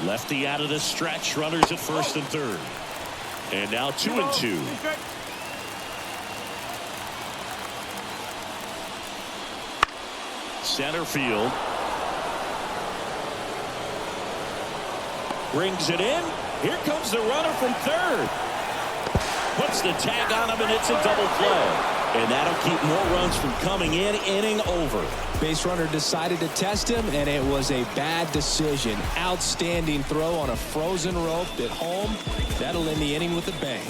S1: Lefty out of the stretch, runners at first and third. And now 2-2. Center field. Brings it in. Here comes the runner from third. Puts the tag on him, and it's a double play. And that'll keep more runs from coming in, inning over.
S2: Base runner decided to test him, and it was a bad decision. Outstanding throw on a frozen rope at home. That'll end the inning with a bang.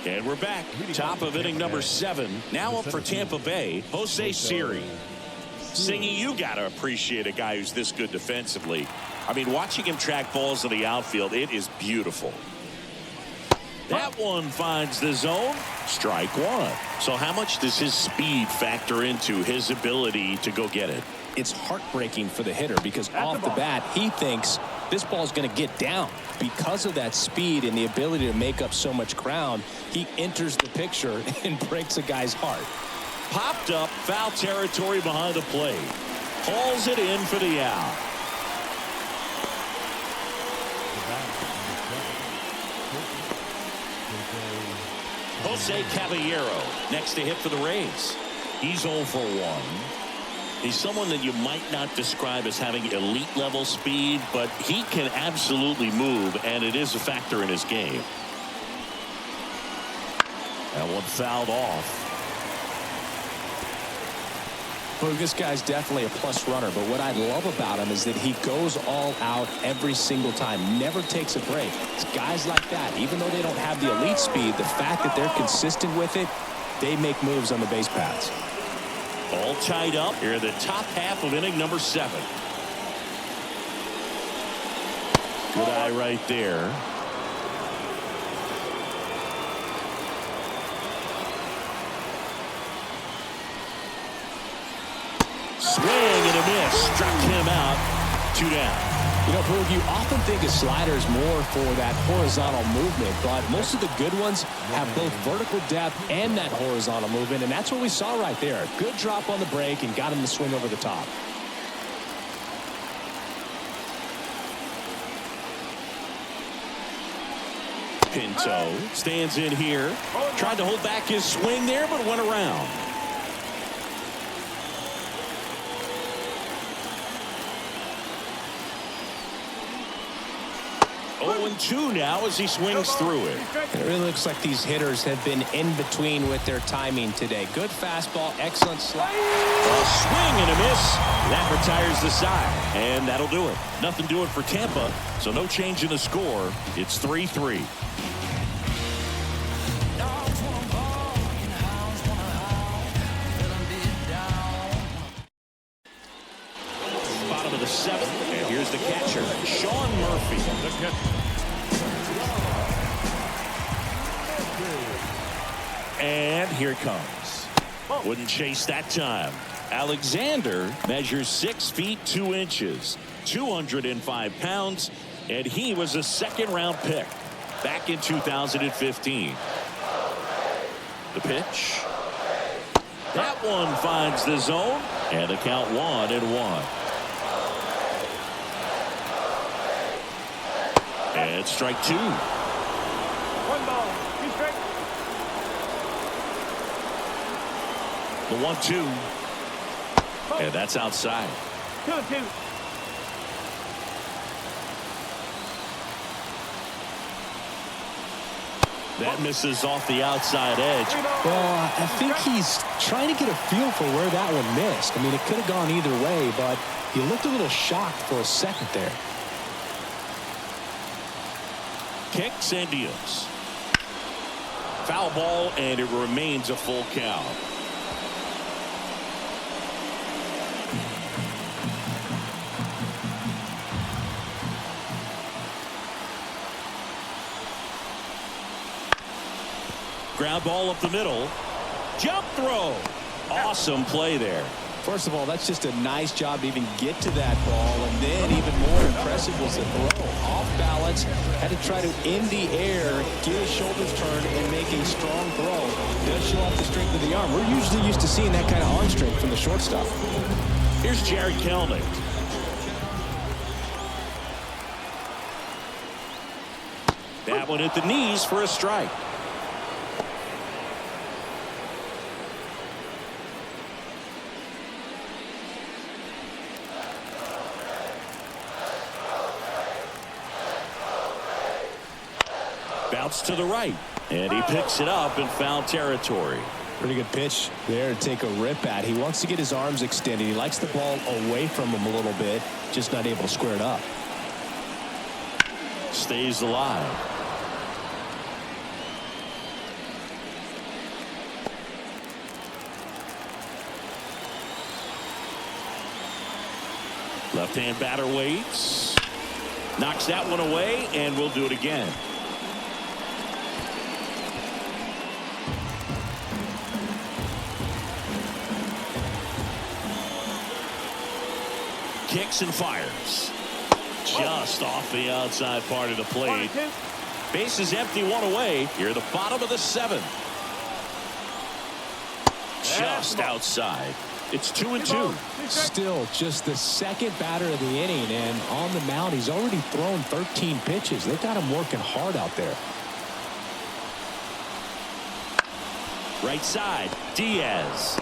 S1: And we're back. Top of inning number 7. Now up for Tampa Bay, Jose Siri. Singy, you got to appreciate a guy who's this good defensively. I mean, watching him track balls in the outfield, it is beautiful. That one finds the zone. Strike 1. So how much does his speed factor into his ability to go get it?
S2: It's heartbreaking for the hitter because off the bat, he thinks this ball's going to get down. Because of that speed and the ability to make up so much ground, he enters the picture and breaks a guy's heart.
S1: Popped up, foul territory behind the plate. Hauls it in for the out. Jose Caballero next to hit for the Rays. He's 0 for 1. He's someone that you might not describe as having elite level speed, but he can absolutely move, and it is a factor in his game. That one fouled off.
S2: Well, this guy's definitely a plus runner, but what I love about him is that he goes all out every single time, never takes a break. It's guys like that, even though they don't have the elite speed, the fact that they're consistent with it, they make moves on the base paths.
S1: All tied up here in the top half of inning number 7. Good eye right there. Swing and a miss. Struck him out. 2 down.
S2: You know, Boog, you often think of sliders more for that horizontal movement, but most of the good ones have both vertical depth and that horizontal movement, and that's what we saw right there. Good drop on the break and got him to swing over the top.
S1: Pinto stands in here. Tried to hold back his swing there, but went around. 0-2 now as he swings through it.
S2: It really looks like these hitters have been in between with their timing today. Good fastball, excellent slide.
S1: A swing and a miss. That retires the side, and that'll do it. Nothing doing for Tampa, so no change in the score. It's 3-3. Bottom of the 7th, and here's the catcher, Sean Murphy. And here it comes. Wouldn't chase that time. Alexander measures 6 feet 2 inches, 205 pounds, and he was a 2nd-round pick back in 2015. The pitch. That one finds the zone, and the count 1-1. And strike 2.
S3: 1 ball, 2 strikes.
S1: The 1-2. And that's outside.
S3: 2-2.
S1: That misses off the outside edge.
S2: Well, I think he's trying to get a feel for where that one missed. I mean, it could have gone either way, but he looked a little shocked for a second there.
S1: Kicks and deals. Foul ball, and it remains a full count. Ground ball up the middle. Jump throw. Awesome play there.
S2: First of all, that's just a nice job to even get to that ball, and then even more impressive was the throw. Off balance, had to try to in the air, get his shoulders turned, and make a strong throw. Does show off the strength of the arm. We're usually used to seeing that kind of arm strength from the shortstop.
S1: Here's Jared Kelnick. That one at the knees for a strike. Bounce to the right, and he picks it up in foul territory.
S2: Pretty good pitch there to take a rip at. He wants to get his arms extended. He likes the ball away from him a little bit, just not able to square it up.
S1: Stays alive. Left-hand batter waits. Knocks that one away, and we'll do it again. Kicks and fires. Just off the outside part of the plate. Base is empty, 1 away. Here at the bottom of the 7th. Just outside. It's 2-2.
S2: Still just the 2nd batter of the inning, and on the mound he's already thrown 13 pitches. They've got him working hard out there.
S1: Right side, Diaz.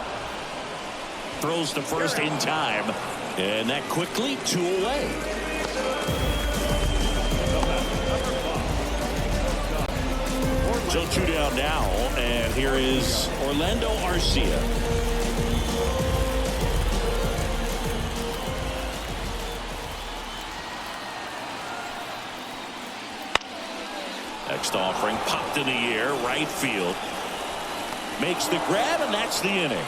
S1: throws to first in time. And that quickly 2 away. So 2 down now, and here is Orlando Arcia. Next offering popped in the air, right field. Makes the grab, and that's the inning.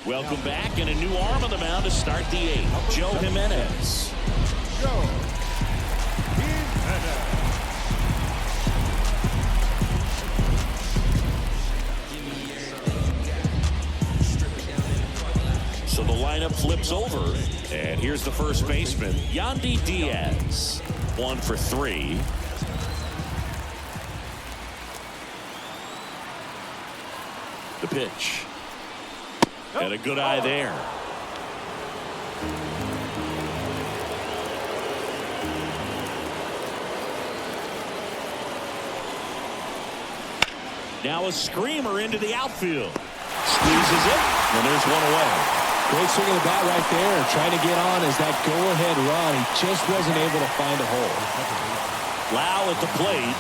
S1: Welcome back, and a new arm on the mound to start the 8th. Joe Jimenez. So the lineup flips over, and here's the first baseman, Yandy Diaz. 1 for 3. The pitch. And a good eye there. Now a screamer into the outfield. Squeezes it, and there's 1 away.
S2: Great swing of the bat right there. Trying to get on as that go-ahead run. He just wasn't able to find a hole.
S1: Lau at the plate.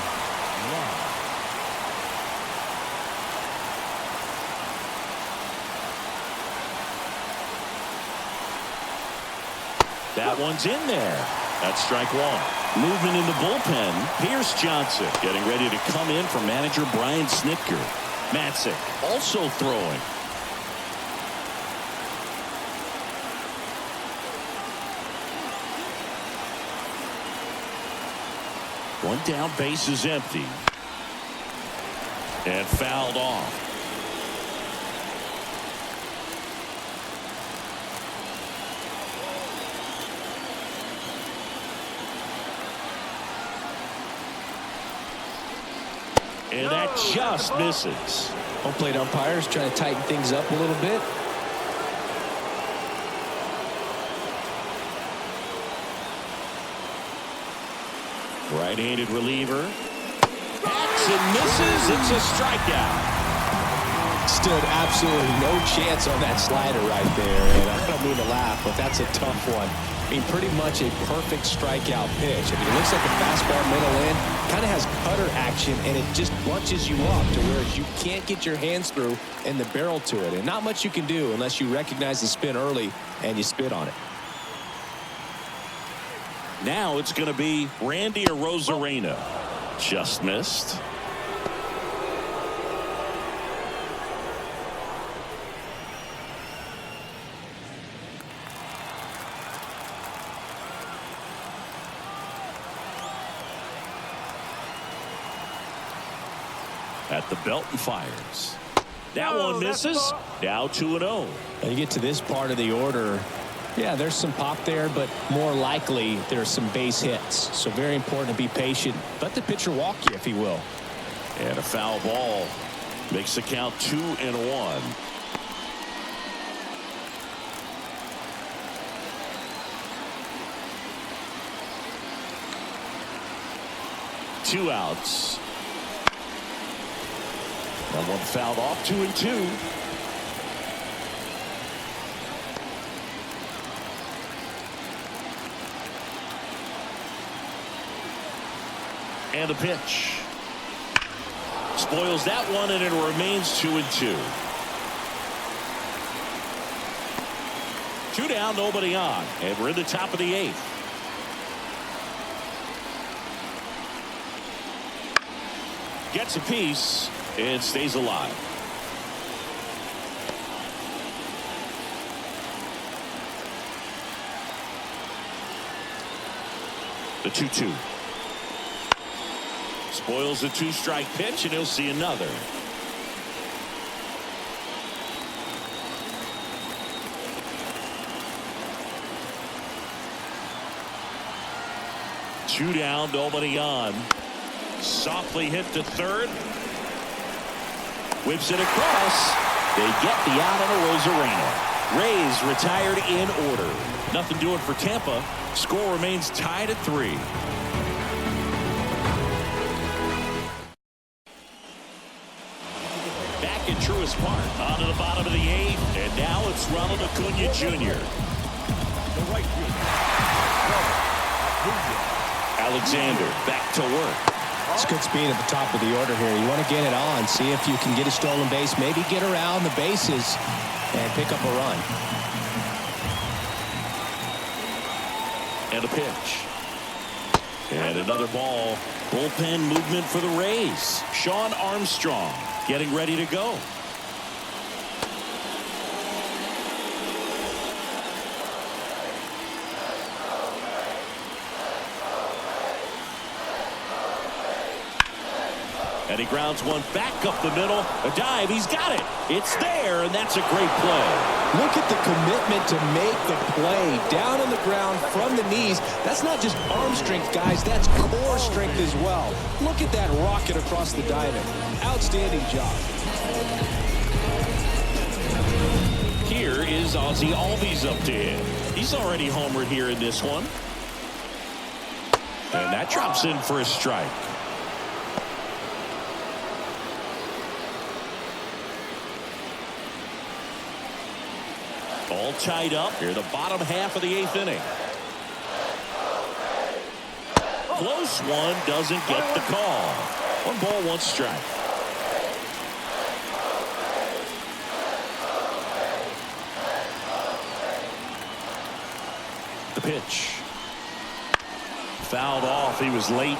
S1: That one's in there. That's strike 1. Movement in the bullpen. Pierce Johnson getting ready to come in for manager Brian Snitker. Matzik also throwing. One down, base is empty. And fouled off. And that just misses.
S2: Home plate umpires trying to tighten things up a little bit.
S1: Right-handed reliever. Hacks and misses. It's a strikeout.
S2: Stood absolutely no chance on that slider right there. And I don't mean to laugh, but that's a tough one. I mean, pretty much a perfect strikeout pitch. I mean, it looks like a fastball middle in. Kind of has cutter action, and it just bunches you up to where you can't get your hands through and the barrel to it. And not much you can do unless you recognize the spin early and you spit on it.
S1: Now it's going to be Randy Arozarena. Just missed. At the belt and fires. That one misses. Now 2-0.
S2: And you get to this part of the order. Yeah, there's some pop there, but more likely there's some base hits. So very important to be patient. Let the pitcher walk you, if he will.
S1: And a foul ball makes the count 2-1. Two outs. That one fouled off. 2-2. And the pitch. Spoils that one, and it remains 2-2. 2 down, nobody on. And we're in the top of the 8th. Gets a piece and stays alive. The 2-2. Spoils the 2-strike pitch, and he'll see another. Two down, nobody on. Softly hit to third. Whips it across. They get the out on Arozarena. Rays retired in order. Nothing doing for Tampa. Score remains tied at 3. Back in Truist Park. On to the bottom of the 8th. And now it's Ronald Acuna Jr.
S6: The right fielder,
S1: Alexander back to work.
S2: It's good speed at the top of the order here. You want to get it on, see if you can get a stolen base, maybe get around the bases and pick up a run.
S1: And a pitch. And another ball. Bullpen movement for the Rays. Sean Armstrong getting ready to go. And he grounds one back up the middle. A dive. He's got it. It's there, and that's a great play.
S2: Look at the commitment to make the play. Down on the ground from the knees. That's not just arm strength, guys. That's core strength as well. Look at that rocket across the diamond. Outstanding job.
S1: Here is Ozzie Albies up to him. He's already homered here in this one. And that drops in for a strike. All tied up here, the bottom half of the 8th inning. Close one, doesn't get the call. 1 ball, 1 strike. The pitch. Fouled off, he was late.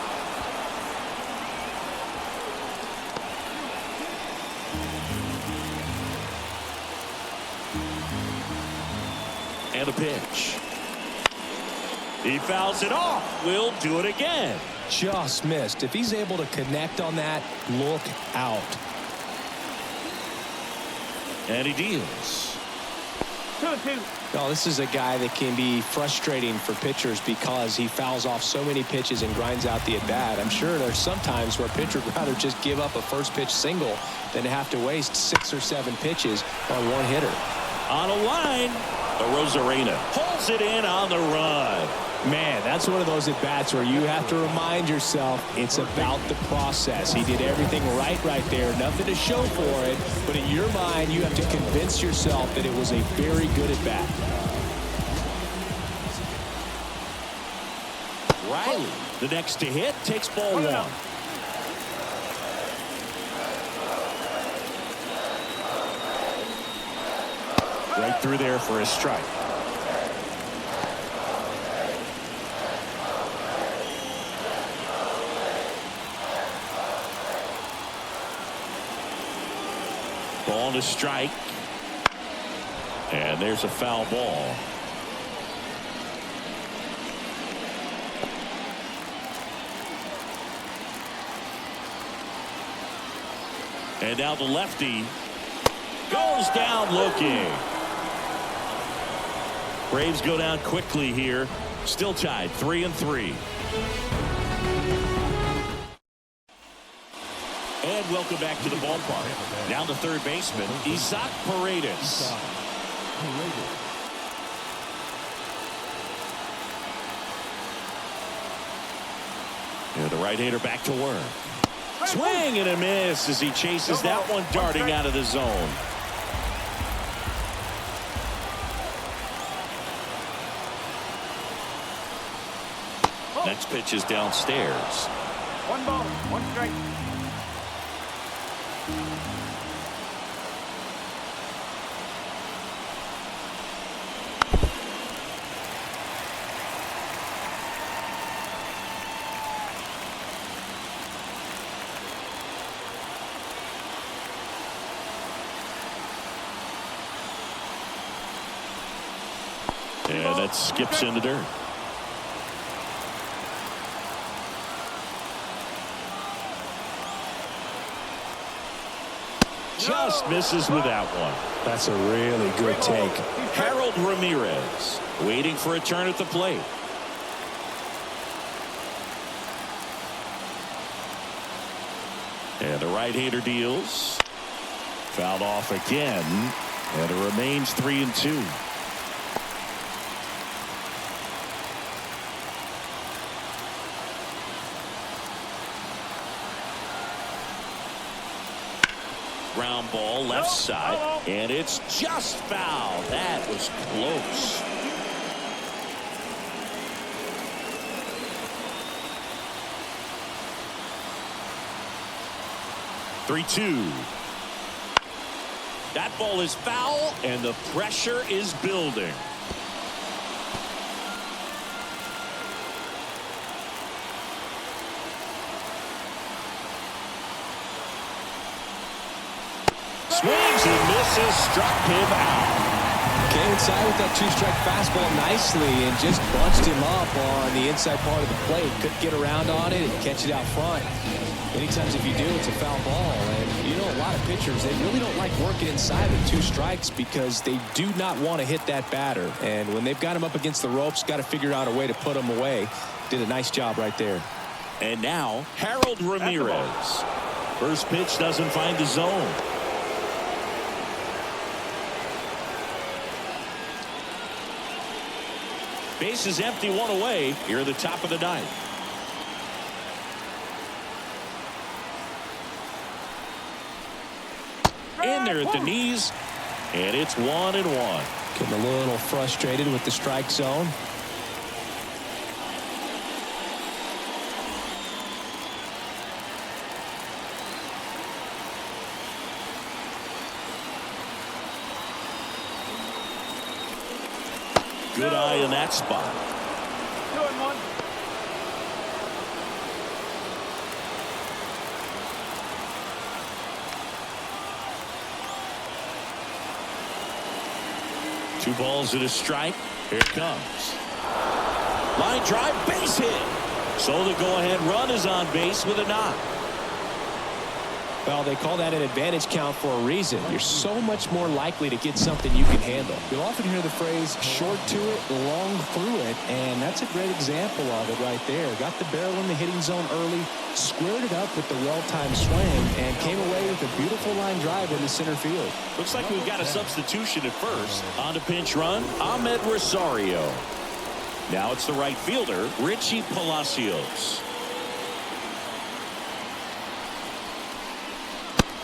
S1: And a pitch. He fouls it off. We'll do it again.
S2: Just missed. If he's able to connect on that, look out.
S1: And he deals.
S3: 2-2.
S2: No, this is a guy that can be frustrating for pitchers because he fouls off so many pitches and grinds out the at-bat. I'm sure there's some times where a pitcher would rather just give up a first pitch single than to have to waste 6 or 7 pitches on one hitter.
S1: On a line. Rosarena pulls it in on the run.
S2: Man, that's one of those at-bats where you have to remind yourself it's about the process. He did everything right there. Nothing to show for it. But in your mind, you have to convince yourself that it was a very good at-bat.
S1: Riley, the next to hit, takes ball 1. Right through there for a strike. Ball to strike. And there's a foul ball. And now the lefty goes down looking. Braves go down quickly here. Still tied 3-3. And welcome back to the ballpark. Down to third baseman, Isaac Paredes. And the right-hander back to work. Swing and a miss as he chases that one darting out of the zone. Next pitch is downstairs.
S3: 1 ball, 1 strike.
S1: And that skips in the dirt. Just misses with that one.
S2: That's a really good take.
S1: Harold Ramirez waiting for a turn at the plate. And the right-hander deals. Fouled off again. And it remains 3-2. Ground ball left side, and it's just foul. That was close. Three-two. That ball is foul, and the pressure is building. Swings and misses, struck him out.
S2: Came inside with that two-strike fastball nicely and just bunched him up on the inside part of the plate. Couldn't get around on it and catch it out front. Many times if you do, it's a foul ball. And, you know, a lot of pitchers, they really don't like working inside with two strikes because they do not want to hit that batter. And when they've got him up against the ropes, got to figure out a way to put him away. Did a nice job right there.
S1: And now, Harold Ramirez. First pitch doesn't find the zone. Base is empty, one away here at the top of the ninth. In there at the knees, and it's 1-1.
S2: Getting a little frustrated with the strike zone.
S1: Good eye in that spot.
S3: 2-1.
S1: Two balls and a strike. Here it comes. Line drive, base hit. So the go-ahead run is on base with a knock.
S2: Well, they call that an advantage count for a reason. You're so much more likely to get something you can handle. You'll often hear the phrase short to it, long through it, and that's a great example of it right there. Got the barrel in the hitting zone early, squared it up with the well-timed swing, and came away with a beautiful line drive into center field.
S1: Looks like we've got a substitution at first. On to pinch run, Ahmed Rosario. Now it's the right fielder, Richie Palacios.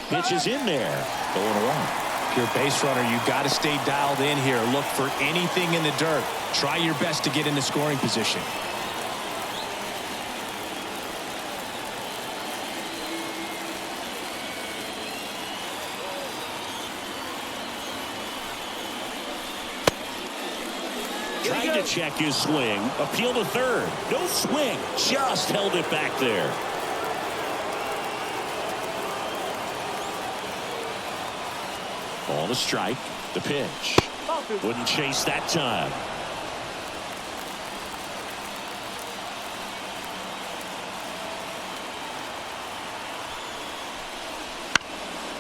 S1: Pitch is in there. 0-1.
S2: If you're a base runner, you got to stay dialed in here. Look for anything in the dirt. Try your best to get into scoring position.
S1: Trying to check his swing. Appeal to third. No swing. Just held it back there. Ball to strike. The pitch. Wouldn't chase that time.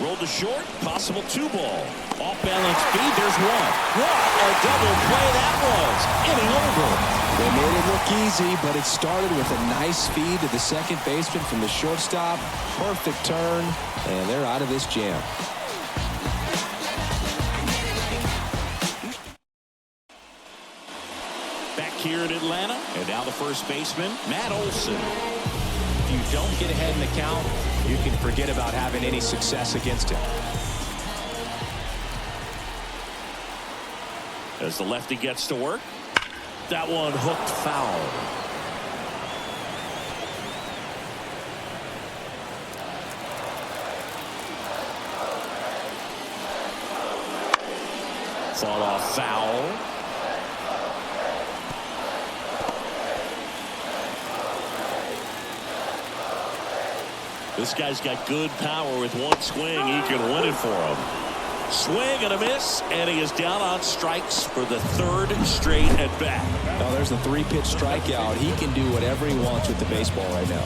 S1: Rolled to short. Possible 2-ball. Off balance speed. There's one. What a double play that was. Inning over.
S2: They made it look easy, but it started with a nice feed to the second baseman from the shortstop. Perfect turn, and they're out of this jam.
S1: Here in Atlanta, and now the first baseman, Matt Olson.
S2: If you don't get ahead in the count, you can forget about having any success against him.
S1: As the lefty gets to work, that one hooked foul. Fought off foul. This guy's got good power. With one swing, he can win it for him. Swing and a miss, and he is down on strikes for the third straight at bat.
S2: Well, there's the 3-pitch strikeout. He can do whatever he wants with the baseball right now.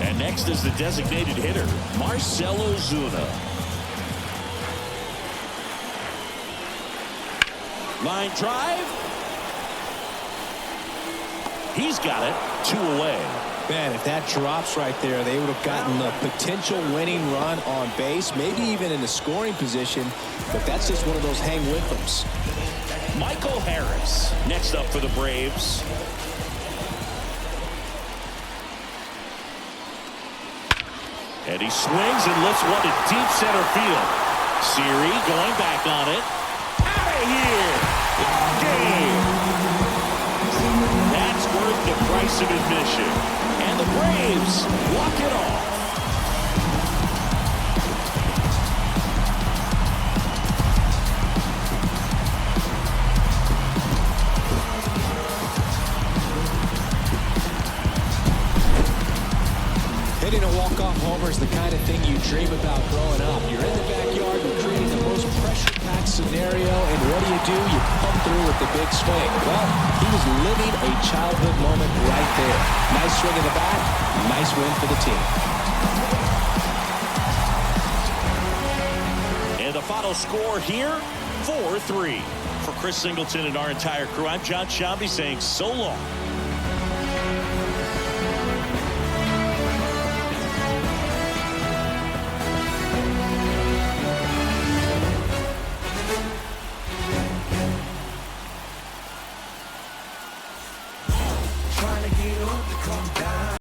S1: And next is the designated hitter, Marcell Ozuna. Line drive. He's got it. 2 away.
S2: Man, if that drops right there, they would have gotten a potential winning run on base, maybe even in a scoring position, but that's just one of those hang with thems.
S1: Michael Harris next up for the Braves. And he swings and lifts one to deep center field. Siri going back on it. Out of here! Ball game! That's worth the price of admission. And the Braves walk it off.
S2: Hitting a walk-off homer is the kind of thing you dream about growing up. You're in the backyard, you're creating the most pressure-packed scenario, and what do? You pump through with the big swing. Well, he was living a childhood moment right there. Nice swing in the bat, nice win for the team.
S1: And the final score here, 4-3. For Chris Singleton and our entire crew, I'm John Shambi saying so long.